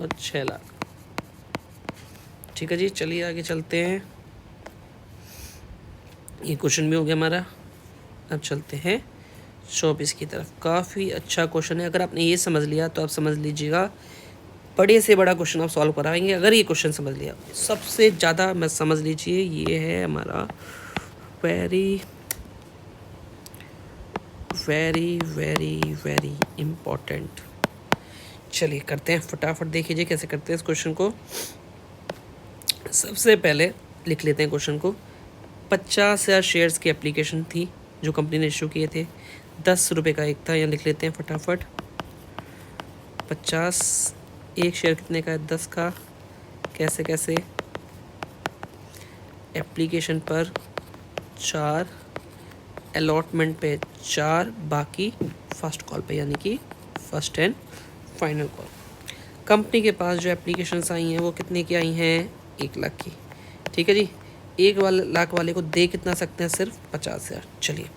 और 6,00,000। ठीक है जी, चलिए आगे चलते हैं। ये क्वेश्चन भी हो गया हमारा। अब चलते हैं 24 की तरफ। काफ़ी अच्छा क्वेश्चन है, अगर आपने ये समझ लिया तो आप समझ लीजिएगा बड़े से बड़ा क्वेश्चन आप सॉल्व कराएंगे। अगर ये क्वेश्चन समझ लिया सबसे ज़्यादा, मैं समझ लीजिए ये है हमारा very very very very important. चलिए करते हैं फटाफट, देख लीजिए कैसे करते हैं इस क्वेश्चन को। सबसे पहले लिख लेते हैं क्वेश्चन को। 50,000 शेयर्स की एप्लीकेशन थी जो कंपनी ने इशू किए थे, 10 रुपये का एक था। यहाँ लिख लेते हैं फटाफट। 50, एक शेयर कितने का है? 10 का। कैसे कैसे? एप्लीकेशन पर 4, अलॉटमेंट पे 4, बाकी फर्स्ट कॉल पे, यानी कि first and final call. Company के पास जो एप्लीकेशंस आई हैं वो कितने की आई हैं? 1 लाख की। ठीक है जी। 1 लाख वाले को दे कितना सकते हैं? सिर्फ 50,000। चलिए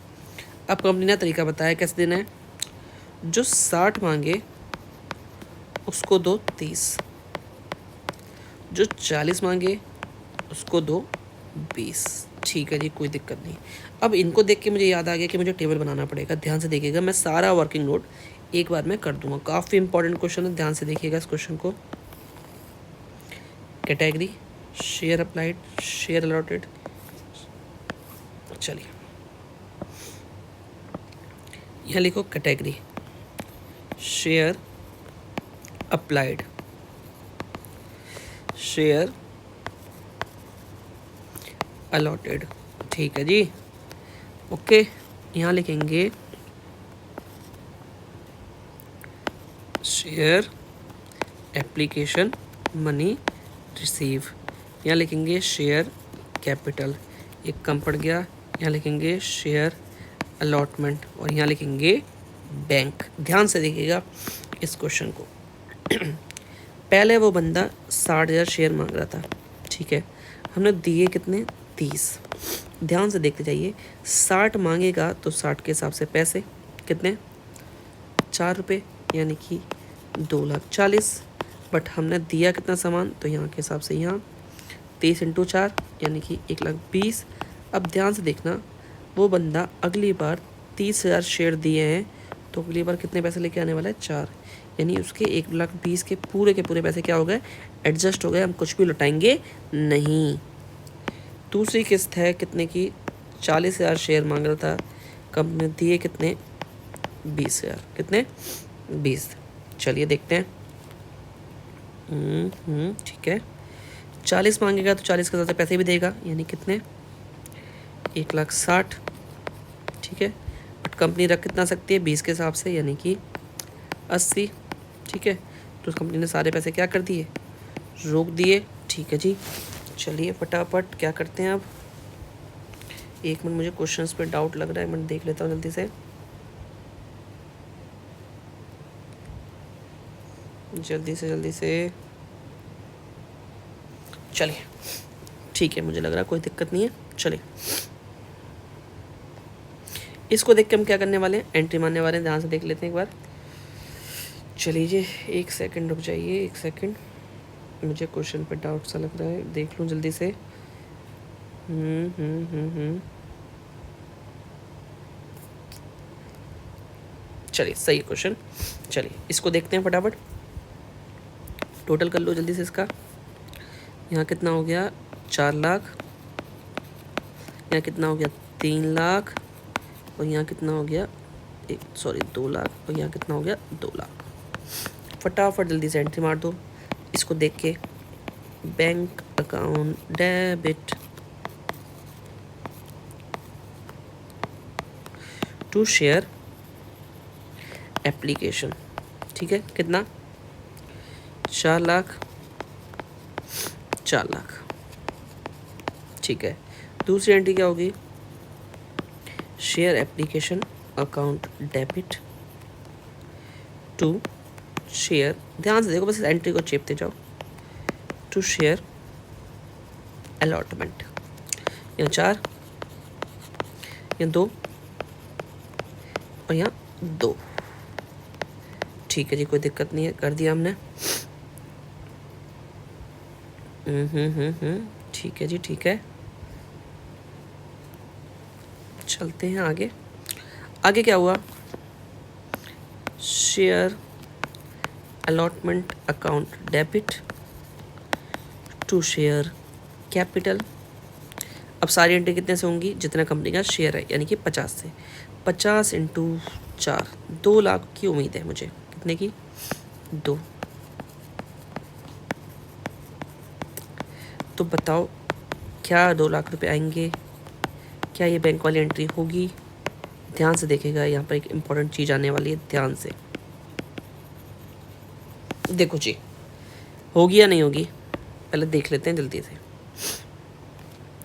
अब कंपनी ने तरीका बताया कैसे देना है। जो 60 मांगे उसको दो 30, जो 40 मांगे उसको दो 20। ठीक है जी, कोई दिक्कत नहीं। अब इनको देख के मुझे याद आ गया कि मुझे टेबल बनाना पड़ेगा। ध्यान से देखिएगा, मैं सारा वर्किंग नोट एक बार में कर दूंगा। काफ़ी इंपॉर्टेंट क्वेश्चन है, ध्यान से देखिएगा इस क्वेश्चन को। Category, share applied, share allotted. चलिए यहाँ लिखो category, share applied, share allotted. ठीक है जी, ओके। यहाँ लिखेंगे शेयर एप्लीकेशन मनी रिसीव। यहाँ लिखेंगे शेयर कैपिटल, एक कम पड़ गया। यहाँ लिखेंगे शेयर अलॉटमेंट और यहाँ लिखेंगे बैंक। ध्यान से देखिएगा इस क्वेश्चन को। पहले वो बंदा 60,000 शेयर मांग रहा था, ठीक है। हमने दिए कितने? 30। ध्यान से देखते जाइए, 60 मांगेगा तो 60 के हिसाब से पैसे कितने? 4 रुपये, यानी कि 2,40,000। बट हमने दिया कितना सामान? तो यहाँ के हिसाब से यहाँ 30 × 4 यानी कि 1,20,000। अब ध्यान से देखना, वो बंदा अगली बार 30,000 शेयर दिए हैं तो अगली बार कितने पैसे लेके आने वाला है? 4। यानी उसके 1,20,000 के पूरे पैसे क्या हो गए? एडजस्ट हो गए। हम कुछ भी लौटाएंगे नहीं। दूसरी किस्त है कितने की? 40,000 शेयर मांग रहा था, कंपनी ने दिए कितने? 20,000। कितने? 20। चलिए देखते हैं। ठीक है। 40 मांगेगा तो 40 के साथ पैसे भी देगा, यानी कितने? 1,60,000। ठीक है। बट कंपनी रख कितना सकती है? 20 के हिसाब से, यानी कि 80। ठीक है। तो कंपनी ने सारे पैसे क्या कर दिए? रोक दिए। ठीक है जी। चलिए फटाफट क्या करते हैं अब। एक मिनट, मुझे क्वेश्चंस पे डाउट लग रहा है, मैं देख लेता हूँ जल्दी से। जल्दी से चलिए। ठीक है, मुझे लग रहा है कोई दिक्कत नहीं है। चलिए इसको देख के हम क्या करने वाले हैं? एंट्री मारने वाले हैं। ध्यान से देख लेते हैं एक बार। चलिए जी, 1 सेकंड रुक जाइए, 1 सेकंड। मुझे क्वेश्चन पे डाउट सा लग रहा है, देख लूँ जल्दी से। चलिए सही क्वेश्चन। चलिए इसको देखते हैं फटाफट। टोटल कर लो जल्दी से इसका। यहाँ कितना हो गया? 4 लाख। यहाँ कितना हो गया? 3 लाख। और यहाँ कितना हो गया? 2 लाख। और यहाँ कितना हो गया? 2 लाख। फटाफट जल्दी से एंट्री मार दो इसको देख के। Bank account debit to share application. ठीक है, कितना? 4 लाख, 4 लाख। ठीक है। दूसरी एंट्री क्या होगी? Share application account debit to share, ध्यान से देखो, बस एंट्री को चेपते जाओ, टू शेयर अलॉटमेंट। यहाँ 4, यहाँ 2 और यहाँ 2। ठीक है जी, कोई दिक्कत नहीं है, कर दिया हमने। ठीक है जी, ठीक है। चलते हैं आगे। आगे क्या हुआ, share allotment account debit to share capital. अब सारी एंट्री कितने से होंगी, जितना कंपनी का शेयर है, यानी कि 50 से। 50 इंटू 4, 2 लाख की उम्मीद है मुझे। कितने की, 2। तो बताओ क्या 2 लाख रुपए आएंगे, क्या ये बैंक वाली एंट्री होगी? ध्यान से देखेगा, यहाँ पर एक इम्पॉर्टेंट चीज़ आने वाली है, ध्यान से देखो जी, होगी या नहीं होगी, पहले देख लेते हैं जल्दी से।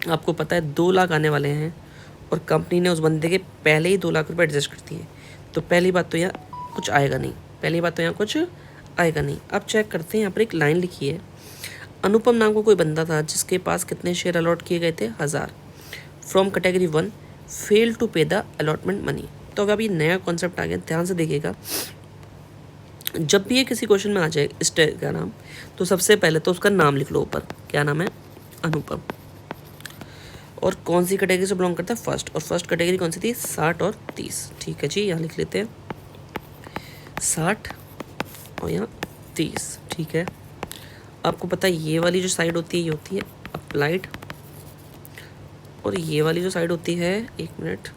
आपको पता है 2 लाख आने वाले हैं और कंपनी ने उस बंदे के पहले ही 2 लाख रुपए एडजस्ट कर दिए, तो पहली बात तो यहाँ कुछ आएगा नहीं, पहली बात तो यहाँ कुछ आएगा नहीं। अब चेक करते हैं, यहाँ पर एक लाइन लिखी है, अनुपम नाम का कोई बंदा था जिसके पास कितने शेयर अलॉट किए गए थे, 1000, फ्रॉम कैटेगरी 1, फेल टू पे द अलॉटमेंट मनी। तो अब ये नया कॉन्सेप्ट आ गया, ध्यान से देखिएगा। जब भी ये किसी क्वेश्चन में आ जाए इस टाइप का नाम, तो सबसे पहले तो उसका नाम लिख लो ऊपर, क्या नाम है, अनुपम, और कौन सी कैटेगरी से बिलोंग करता है, फर्स्ट, और फर्स्ट कैटेगरी कौन सी थी, 60 और 30। ठीक है जी, यहाँ लिख लेते हैं 60 और यहाँ 30। ठीक है, आपको पता है ये वाली जो साइड होती है ये होती है अप्लाइड, और ये वाली जो साइड होती है, एक मिनट,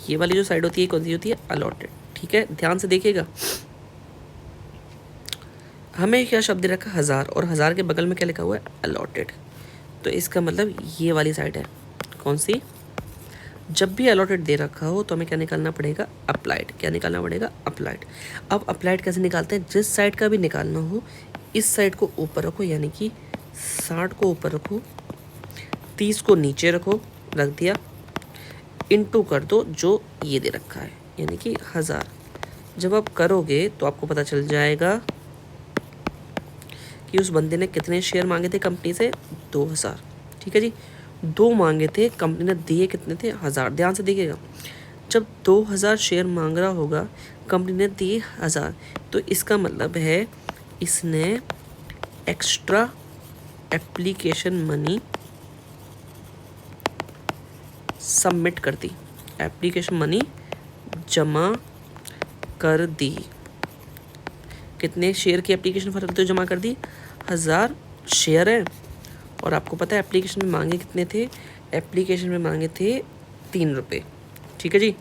ये वाली जो साइड होती है कौन सी होती है, अलॉटेड। ठीक है, ध्यान से देखिएगा, हमें क्या शब्द दे रखा है, 1000, और 1000 के बगल में क्या लिखा हुआ है, अलॉटेड। तो इसका मतलब ये वाली साइड है, कौन सी, जब भी अलॉटेड दे रखा हो तो हमें क्या निकालना पड़ेगा, अप्लाइड। क्या निकालना पड़ेगा, अप्लाइड। अब अप्लाइड कैसे निकालते हैं, जिस साइड का भी निकालना हो, इस साइड को ऊपर रखो, यानी कि 60 को ऊपर रखो, 30 को नीचे रखो, रख दिया, इनटू कर दो जो ये दे रखा है, यानी कि 1000। जब आप करोगे तो आपको पता चल जाएगा कि उस बंदे ने कितने शेयर मांगे थे कंपनी से, 2000। ठीक है जी, 2 मांगे थे, कंपनी ने दिए कितने थे, 1000। ध्यान से देखिएगा, जब 2000 शेयर मांग रहा होगा, कंपनी ने दिए 1000, तो इसका मतलब है इसने एक्स्ट्रा एप्लीकेशन मनी सबमिट कर दी, एप्लीकेशन मनी जमा कर दी। कितने शेयर की एप्लीकेशन फॉर तो जमा कर दी, 1000 शेयर है, और आपको पता है एप्लीकेशन में मांगे कितने थे, एप्लीकेशन में मांगे थे 3 रुपये। ठीक है जी,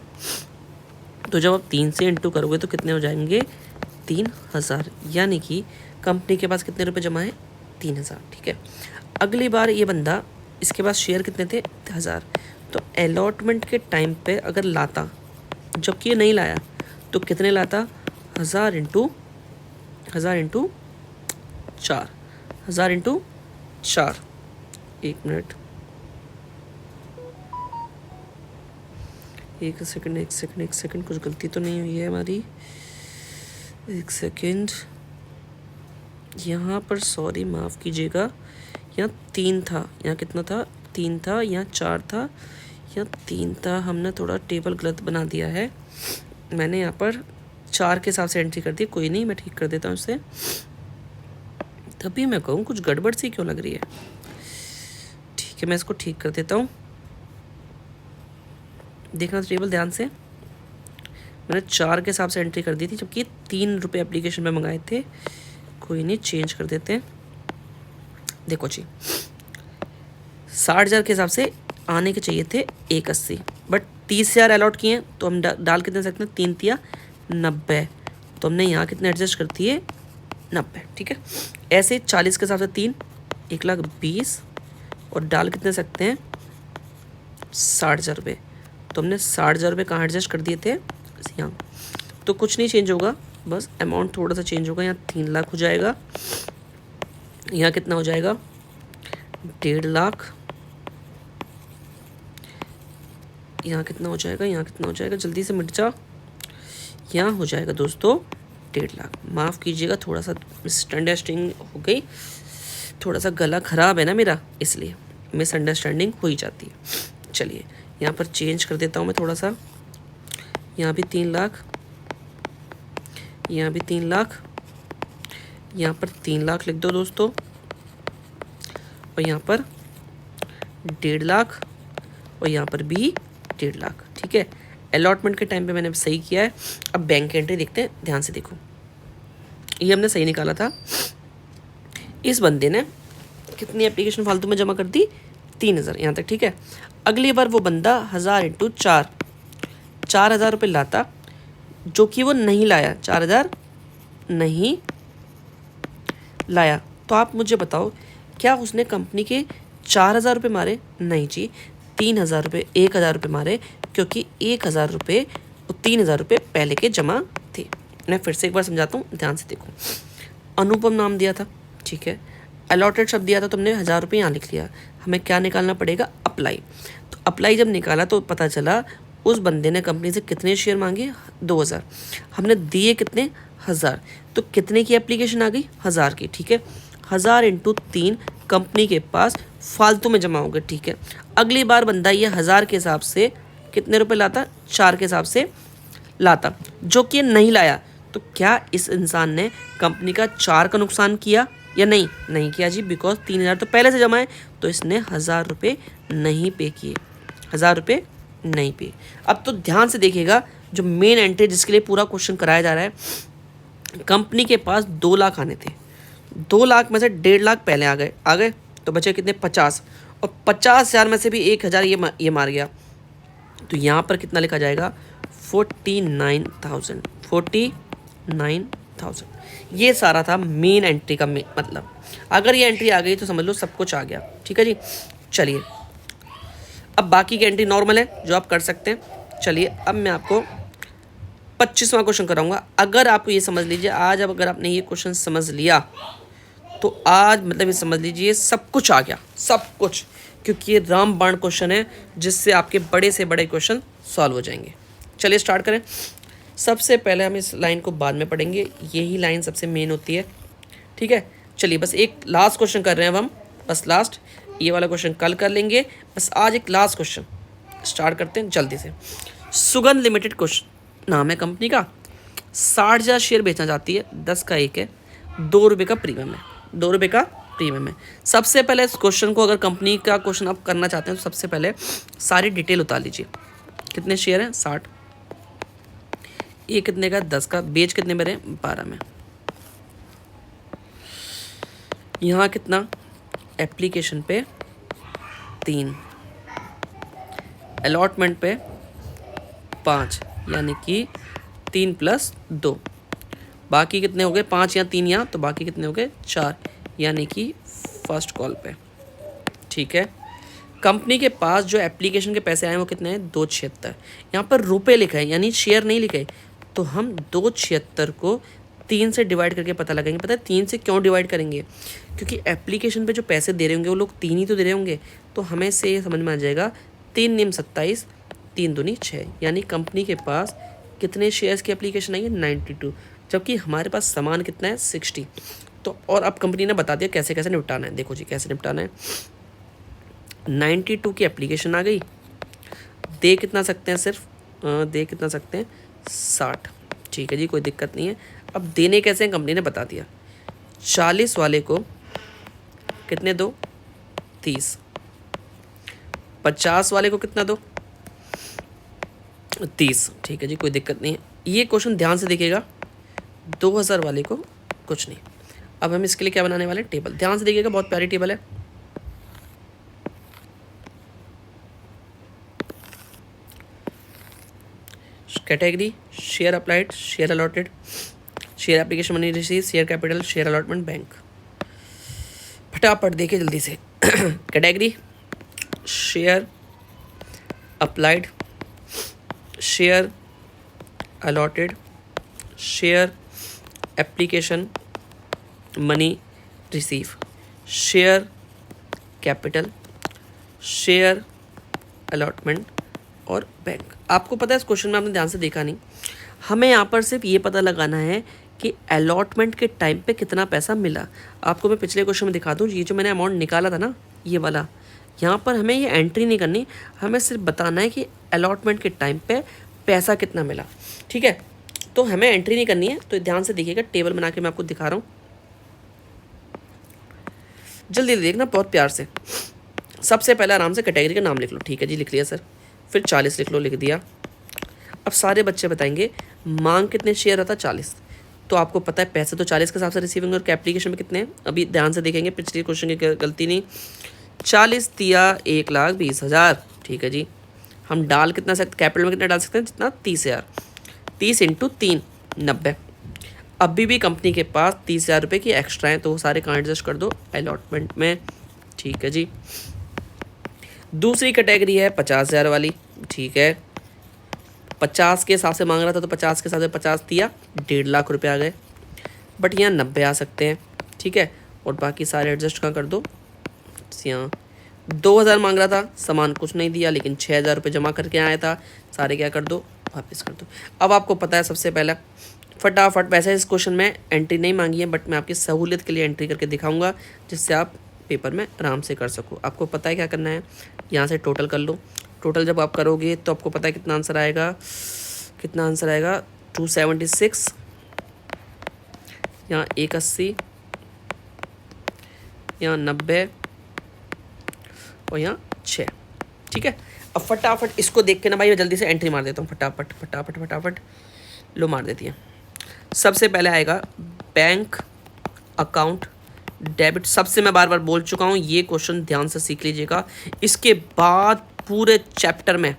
तो जब आप 3 से इंटू करोगे तो कितने हो जाएंगे, 3000, यानी कि कंपनी के पास कितने रुपए जमा है, 3000। ठीक है, अगली बार ये बंदा, इसके पास शेयर कितने थे, 1000, तो अलॉटमेंट के टाइम पे अगर लाता, जबकि ये नहीं लाया, तो कितने लाता, 1000 इंटू 4, 1000 इंटू 4। एक मिनट, एक सेकंड, कुछ गलती तो नहीं हुई है हमारी, एक सेकंड, यहाँ पर सॉरी माफ़ कीजिएगा, यहाँ 3 था, यहाँ कितना था, 3 था, यहाँ 4 था, यहाँ 3 था, हमने थोड़ा टेबल गलत बना दिया है, मैंने यहाँ पर 4 के हिसाब से एंट्री कर दी, कोई नहीं, मैं ठीक कर देता हूँ इसे। तभी मैं कहूँ कुछ गड़बड़ सी क्यों लग रही है। ठीक है, मैं इसको ठीक कर देता हूँ, देखना टेबल ध्यान से, मैंने 4 के हिसाब से एंट्री कर दी थी, जबकि 3 रुपये एप्लीकेशन में मंगाए थे। कोई नहीं, चेंज कर देते हैं। देखो जी, 60,000 के हिसाब से आने के चाहिए थे 180, बट 30,000 अलॉट किए हैं, तो हम डाल कितने सकते हैं, 3 तिया 90, तो हमने यहाँ कितने एडजस्ट कर दिए, 90। ठीक है, ऐसे 40 के हिसाब से 3, 1,20,000, और डाल कितने सकते हैं, 60,000 रुपये, तो हमने 60,000 रुपये कहाँ एडजस्ट कर दिए थे, यहाँ। तो कुछ नहीं चेंज होगा, बस अमाउंट थोड़ा सा चेंज होगा, यहाँ 3 लाख हो जाएगा, यहाँ कितना हो जाएगा, 1.5 लाख, यहाँ कितना हो जाएगा, यहाँ कितना हो जाएगा, जल्दी से मिट जा, यहाँ हो जाएगा दोस्तों 1.5 लाख। माफ़ कीजिएगा, थोड़ा सा मिसअंडरस्टैंडिंग हो गई, थोड़ा सा गला ख़राब है ना मेरा, इसलिए मिसअंडरस्टैंडिंग हो ही जाती है। चलिए यहाँ पर चेंज कर देता हूँ मैं थोड़ा सा, यहाँ भी 3 लाख, यहाँ भी 3 लाख, यहाँ पर 3 लाख लिख दो दोस्तों, और यहाँ पर 1.5 लाख, और यहाँ पर भी 1.5 लाख। ठीक है, अलॉटमेंट के टाइम पे मैंने सही किया है। अब बैंक की एंट्री देखते हैं, ध्यान से देखो, ये हमने सही निकाला था। इस बंदे ने कितनी एप्लीकेशन फालतू में जमा कर दी, 3,000 यहाँ तक। ठीक है, अगली बार वो बंदा 1000 × 4 4,000 रुपये लाता, जो कि वो नहीं लाया, 4,000 नहीं लाया। तो आप मुझे बताओ, क्या उसने कंपनी के 4,000 रुपये मारे? नहीं जी, 3,000 रुपये, 1,000 रुपये मारे, क्योंकि 1,000 रुपये और 3,000 रुपये पहले के जमा थे। मैं फिर से एक बार समझाता हूँ, ध्यान से देखो। अनुपम नाम दिया था, ठीक है, अलॉटेड शब्द दिया था, तुमने 1000 रुपये यहाँ लिख लिया। हमें क्या निकालना पड़ेगा? अप्लाई। तो अप्लाई जब निकाला तो पता चला उस बंदे ने कंपनी से कितने शेयर मांगे? 2,000। हमने दिए कितने? 1000। तो कितने की एप्लीकेशन आ गई? 1000 की। ठीक है, 1000 × 3 कंपनी के पास फालतू में जमा होंगे। ठीक है, अगली बार बंदा ये 1000 के हिसाब से कितने रुपए लाता? 4 के हिसाब से लाता, जो कि नहीं लाया। तो क्या इस इंसान ने कंपनी का 4 का नुकसान किया या नहीं? नहीं किया जी, बिकॉज 3,000 तो पहले से जमा है, तो इसने 1000 रुपये नहीं पे किए, 1000 रुपये नहीं पे। अब तो ध्यान से देखिएगा, जो मेन एंट्री जिसके लिए पूरा क्वेश्चन कराया जा रहा है, कंपनी के पास 2 लाख आने थे, 2 लाख में से 1.5 लाख पहले आ गए, तो बचे कितने? 50। और 50,000 में से भी 1,000 ये मार गया, तो यहाँ पर कितना लिखा जाएगा? 49,000। 49,000। ये सारा था मेन एंट्री का मतलब। अगर ये एंट्री आ गई तो समझ लो सब कुछ आ गया। ठीक है जी, चलिए अब बाकी की एंट्री नॉर्मल है जो आप कर सकते हैं। चलिए अब मैं आपको 25वां क्वेश्चन कराऊंगा। अगर आपको ये समझ लीजिए, आज अब अगर आपने ये क्वेश्चन समझ लिया तो आज मतलब ये समझ लीजिए सब कुछ आ गया, सब कुछ, क्योंकि ये रामबाण क्वेश्चन है जिससे आपके बड़े से बड़े क्वेश्चन सॉल्व हो जाएंगे। चलिए स्टार्ट करें। सबसे पहले हम इस लाइन को बाद में पढ़ेंगे, यही लाइन सबसे मेन होती है। ठीक है, चलिए बस एक लास्ट क्वेश्चन कर रहे हैं अब हम, बस लास्ट। ये वाला क्वेश्चन कल कर लेंगे, बस आज एक लास्ट क्वेश्चन स्टार्ट करते हैं जल्दी से। सुगंध लिमिटेड क्वेश्चन नाम है कंपनी का, 60,000 शेयर बेचना चाहती है, 10 का 1 है, 2 रुपये का प्रीमियम है, 2 रुपये का प्रीमियम है। सबसे पहले इस क्वेश्चन को, अगर कंपनी का क्वेश्चन आप करना चाहते हैं तो सबसे पहले सारी डिटेल उतार लीजिए। कितने शेयर हैं? 60। ये कितने का? 10 का। बेच कितने में रहे? 12 में। यहाँ कितना? एप्लीकेशन पे 3, अलॉटमेंट पे 5, यानी कि 3 + 2। बाकी कितने हो गए? 5 या 3 यहाँ, तो बाकी कितने हो गए? 4, यानी कि फर्स्ट कॉल पे। ठीक है, कंपनी के पास जो एप्लीकेशन के पैसे आए वो कितने हैं? 276। यहाँ पर रुपए लिखा है, यानी शेयर नहीं लिखे, तो हम 276 को 3 से डिवाइड करके पता लगाएंगे। पता है 3 से क्यों डिवाइड करेंगे? क्योंकि एप्लीकेशन पे जो पैसे दे रहे होंगे वो लोग 3 ही तो दे रहे होंगे, तो हमें से ये समझ में आ जाएगा 3 × 27, 3 दूनी 6, यानी कंपनी के पास कितने शेयर्स की एप्लीकेशन आई है? 92, जबकि हमारे पास सामान कितना है? 60। तो और अब कंपनी ने बता दिया कैसे कैसे निपटाना है। देखो जी कैसे निपटाना है। 92 की एप्लीकेशन आ गई, दे कितना सकते हैं? सिर्फ दे कितना सकते हैं? 60। ठीक है जी, कोई दिक्कत नहीं है। अब देने कैसे हैं कंपनी ने बता दिया। 40 वाले को कितने दो? 30। 50 वाले को कितना दो? 30। ठीक है जी, कोई दिक्कत नहीं है। ये क्वेश्चन ध्यान से देखिएगा, 2000 वाले को कुछ नहीं। अब हम इसके लिए क्या बनाने वाले हैं? टेबल। ध्यान से देखिएगा, बहुत प्यारी टेबल है। Category, share applied, share allotted, share application money receive, share capital, share allotment, bank. फटाफट देखिए जल्दी से। Category, share applied, share allotted, share application money receive, share capital, share allotment और बैंक। आपको पता है इस क्वेश्चन में आपने ध्यान से देखा नहीं, हमें यहाँ पर सिर्फ ये पता लगाना है कि अलॉटमेंट के टाइम पे कितना पैसा मिला। आपको मैं पिछले क्वेश्चन में दिखा दूँ, ये जो मैंने अमाउंट निकाला था ना, ये वाला, यहाँ पर हमें ये एंट्री नहीं करनी, हमें सिर्फ बताना है कि अलॉटमेंट के टाइम पे पैसा कितना मिला। ठीक है, तो हमें एंट्री नहीं करनी है, तो ध्यान से देखिएगा, टेबल बना के मैं आपको दिखा रहा हूँ, जल्दी देखना बहुत प्यार से। सबसे पहले आराम से कैटेगरी का नाम लिख लो, ठीक है जी, लिख लिया सर। फिर 40 लिख लो, लिख दिया। अब सारे बच्चे बताएंगे मांग कितने शेयर रहता, 40। तो आपको पता है पैसे तो 40 के हिसाब से रिसीविंग और एप्लीकेशन में कितने हैं, अभी ध्यान से देखेंगे, पिछले क्वेश्चन की गलती नहीं। 40 दिया 1,20,000, ठीक है जी। हम डाल कितना सकते, कैपिटल में कितना डाल सकते हैं, जितना 30,000, 30 इंटू 3 90। अभी भी कंपनी के पास 30,000 रुपये की एक्स्ट्रा है, तो वो सारे कहाँ एडजस्ट कर दो, अलॉटमेंट में, ठीक है जी। दूसरी कैटेगरी है 50,000 वाली, ठीक है। 50 के हिसाब से मांग रहा था, तो 50 के हिसाब से 50 दिया, 1.5 लाख रुपये आ गए। बट यहाँ 90 आ सकते हैं, ठीक है। और बाकी सारे एडजस्ट कहाँ कर दो, यहाँ 2,000 मांग रहा था, सामान कुछ नहीं दिया, लेकिन 6,000 रुपये जमा करके आया था, सारे क्या कर दो, वापस कर दो। अब आपको पता है सबसे पहला फटाफट, वैसे इस क्वेश्चन में एंट्री नहीं मांगी है, बट मैं आपकी सहूलियत के लिए एंट्री करके दिखाऊंगा, जिससे आप पेपर में आराम से कर सको। आपको पता है क्या करना है, यहाँ से टोटल कर लो। टोटल जब आप करोगे तो आपको पता है कितना आंसर आएगा, कितना आंसर आएगा, 276, यहाँ 81, यहाँ 90 और यहाँ 6, ठीक है। अब फटाफट इसको देख के ना भाई मैं जल्दी से एंट्री मार देता हूँ, फटाफट फटाफट फटाफट, लो मार देती है। सबसे पहले आएगा बैंक अकाउंट डेबिट। सबसे मैं बार बार बोल चुका हूँ, ये क्वेश्चन ध्यान से सीख लीजिएगा, इसके बाद पूरे चैप्टर में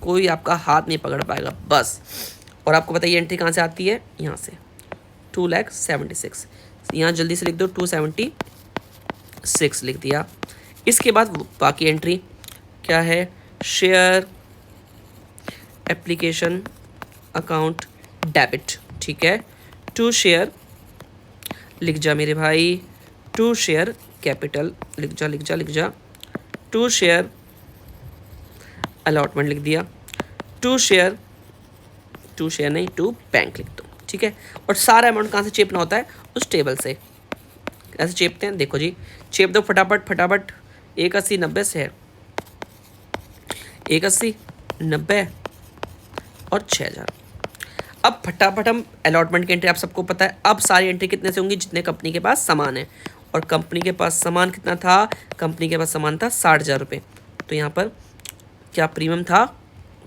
कोई आपका हाथ नहीं पकड़ पाएगा बस। और आपको बताइए एंट्री कहाँ से आती है, यहाँ से 2,76,000, यहाँ जल्दी से लिख दो 276 लिख दिया। इसके बाद बाकी एंट्री क्या है, शेयर एप्लीकेशन अकाउंट डेबिट, ठीक है। टू शेयर लिख जा मेरे भाई, टू शेयर कैपिटल लिख जा लिख जा लिख जा, टू शेयर अलॉटमेंट लिख दिया, टू शेयर नहीं, टू बैंक लिख दो, ठीक है। और सारा अमाउंट कहाँ से चेपना होता है, उस टेबल से ऐसे चेपते हैं, देखो जी, चेप दो फटाफट फटाफट। 81 90 से है, 81 90 और 6,000। अब फटाफट हम अलॉटमेंट की एंट्री, आप सबको पता है। अब सारी एंट्री कितने से होंगी, जितने कंपनी के पास सामान है। और कंपनी के पास सामान कितना था, कंपनी के पास सामान था 60,000 रुपये। तो यहाँ पर क्या प्रीमियम था,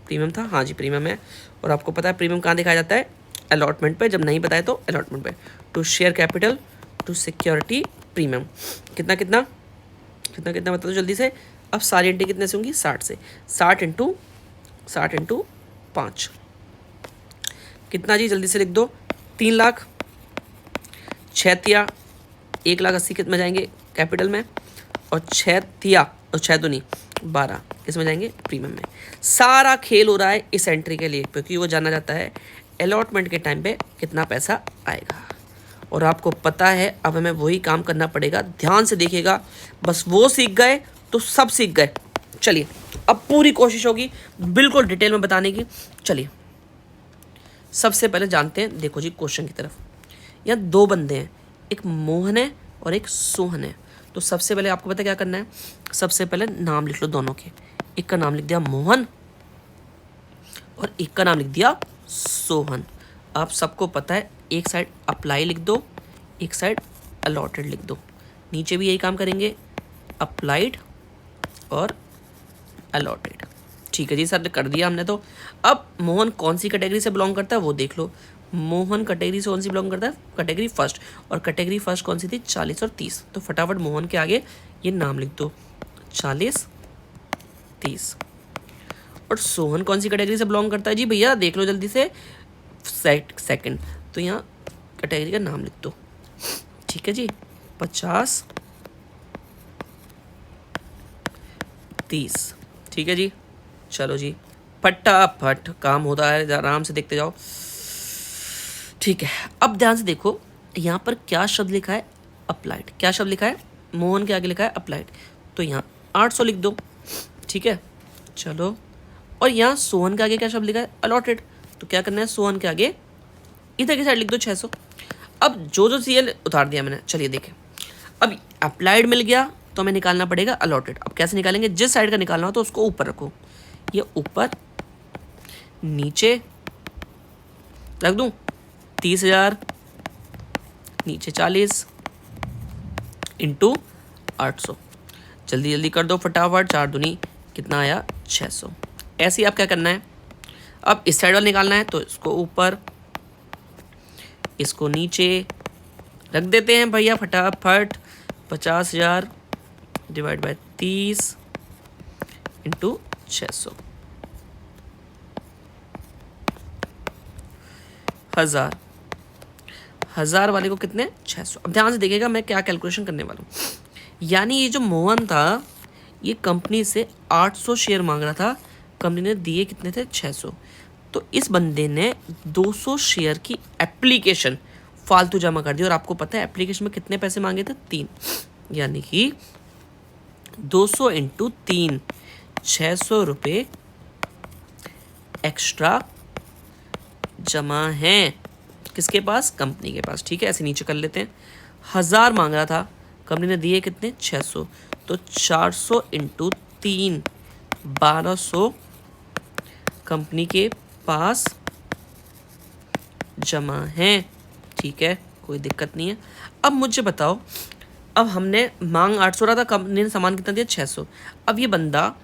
प्रीमियम था, हाँ जी प्रीमियम है। और आपको पता है प्रीमियम कहाँ दिखाया जाता है, अलॉटमेंट पे, जब नहीं बताए तो अलॉटमेंट पे। To share capital to security premium, कितना कितना कितना कितना बता दो जल्दी से। अब सारी एंट्री कितने से होंगी, 60 से, 60 इंटू 5 कितना जी, जल्दी से लिख दो, 3 लाख। 6 तिया 1,80,000 कितने जाएंगे कैपिटल में, और 6 तिया और 6 दूनी 12 किसमें जाएंगे, प्रीमियम में। सारा खेल हो रहा है इस एंट्री के लिए, क्योंकि वो जाना जाता है अलॉटमेंट के टाइम पे कितना पैसा आएगा। और आपको पता है अब हमें वही काम करना पड़ेगा, ध्यान से देखिएगा, बस वो सीख गए तो सब सीख गए। चलिए अब पूरी कोशिश होगी बिल्कुल डिटेल में बताने की। चलिए सबसे पहले जानते हैं, देखो जी क्वेश्चन की तरफ। यहाँ 2 बंदे हैं, एक मोहन है और एक सोहन है। तो सबसे पहले आपको पता है क्या करना है, सबसे पहले नाम लिख लो दोनों के। एक का नाम लिख दिया मोहन और एक का नाम लिख दिया सोहन। आप सबको पता है, एक साइड अप्लाई लिख दो, एक साइड अलॉटेड लिख दो। नीचे भी यही काम करेंगे, अप्लाइड और अलॉटेड, ठीक है जी सर, कर दिया हमने। तो अब मोहन कौन सी कैटेगरी से बिलोंग करता है वो देख लो। मोहन कैटेगरी से कौन सी बिलोंग करता है, कैटेगरी फर्स्ट। और कैटेगरी फर्स्ट कौन सी थी, 40 और 30। तो फटाफट मोहन के आगे ये नाम लिख दो, 40 30। और सोहन कौन सी कैटेगरी से बिलोंग करता है जी भैया, देख लो जल्दी से, सेकंड। तो यहाँ कैटेगरी का नाम लिख दो, ठीक है जी, 50 30, ठीक है जी। चलो जी फटाफट काम होता है, आराम से देखते जाओ, ठीक है। अब ध्यान से देखो, यहाँ पर क्या शब्द लिखा है, अप्लाइड। क्या शब्द लिखा है, मोहन के आगे लिखा है अप्लाइड, तो यहाँ 800 लिख दो, ठीक है। चलो, और यहाँ सोहन के आगे क्या शब्द लिखा है, अलॉटेड। तो क्या करना है, सोहन के आगे इधर की साइड लिख दो 600। अब जो सीएल उतार दिया मैंने, चलिए देखें। अब अप्लाइड मिल गया तो हमें निकालना पड़ेगा अलॉटेड। अब कैसे निकालेंगे, जिस साइड का निकालना हो तो उसको ऊपर रखो, ये ऊपर नीचे रख दूं, 30,000 नीचे 40 इंटू 800। जल्दी जल्दी कर दो फटाफट, 4 दूनी कितना आया 600। ऐसे ही आप क्या करना है, अब इस साइड वाला निकालना है तो इसको ऊपर इसको नीचे रख देते हैं भैया फटाफट। 50,000 डिवाइड बाय 30 इंटू 600, 1000 वाले को कितने 600। अब ध्यान से देखिएगा मैं क्या कैलकुलेशन करने वाला हूँ। यानी ये जो मोहन था ये कंपनी से 800 शेयर मांग रहा था, कंपनी ने दिए कितने थे 600। तो इस बंदे ने 200 शेयर की एप्लीकेशन फालतू जमा कर दी। और आपको पता है एप्लीकेशन में कितने पैसे मांगे थे 3, यानी कि 200 इंटू 3 600 रुपये एक्स्ट्रा जमा हैं किसके पास, कंपनी के पास। ठीक है, ऐसे नीचे कर लेते हैं। 1000 मांग रहा था, कंपनी ने दिए कितने 600, तो 400 इंटू 3 1200 कंपनी के पास जमा हैं। ठीक है, कोई दिक्कत नहीं है। अब मुझे बताओ, अब हमने मांग 800 रहा था, कंपनी ने सामान कितना दिया 600। अब ये बंदा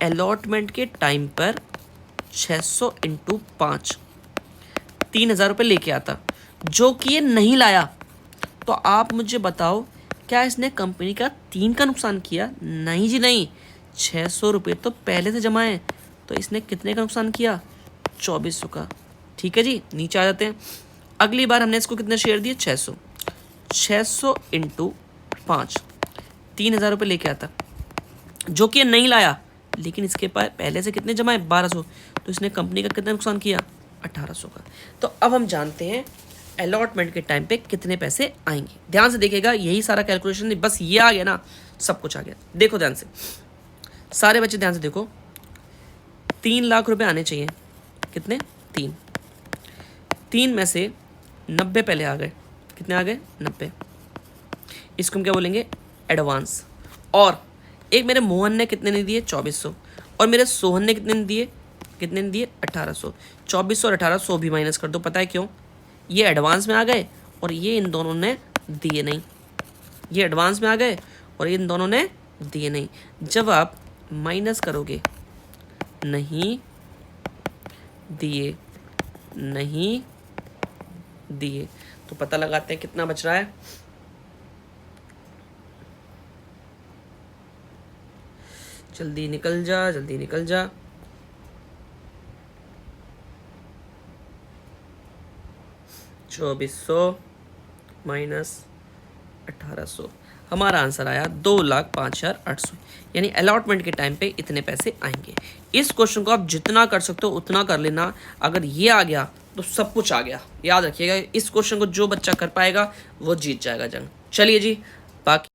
अलॉटमेंट के टाइम पर 600 इंटू 5 3000 रुपये लेके आता, जो कि ये नहीं लाया। तो आप मुझे बताओ क्या इसने कंपनी का 3 का नुकसान किया? नहीं जी नहीं, 600 रुपये तो पहले से जमा है, तो इसने कितने का नुकसान किया 2400 का। ठीक है जी, नीचे आ जाते हैं। अगली बार हमने इसको कितने शेयर दिए 600, 600 इंटू 5 3000 रुपये लेके आता, जो कि ये नहीं लाया, लेकिन इसके पास पहले से कितने जमा है 1200, तो इसने कंपनी का कितना नुकसान किया 1800 का। तो अब हम जानते हैं अलॉटमेंट के टाइम पे कितने पैसे आएंगे। ध्यान से देखिएगा, यही सारा कैलकुलेशन नहीं, बस ये आ गया ना सब कुछ आ गया। देखो ध्यान से, सारे बच्चे ध्यान से देखो, 3 लाख रुपए आने चाहिए, कितने 3 में से 90 पहले आ गए, कितने आ गए 90, इसको हम क्या बोलेंगे एडवांस। और एक मेरे मोहन ने कितने नहीं दिए 2400, और मेरे सोहन ने कितने दिए 1800। 2400 और 1800 भी माइनस कर दो, पता है क्यों, ये एडवांस में आ गए और ये इन दोनों ने दिए नहीं, ये एडवांस में आ गए और इन दोनों ने दिए नहीं। जब आप माइनस करोगे नहीं दिए नहीं दिए, तो पता लगाते हैं कितना बच रहा है। जल्दी निकल जा, जल्दी निकल जा। $2400 माइनस 1800, हमारा आंसर आया 2,05,800। यानी अलॉटमेंट के टाइम पे इतने पैसे आएंगे। इस क्वेश्चन को आप जितना कर सकते हो उतना कर लेना, अगर ये आ गया तो सब कुछ आ गया। याद रखिएगा, इस क्वेश्चन को जो बच्चा कर पाएगा वो जीत जाएगा जंग। चलिए जी, बाकी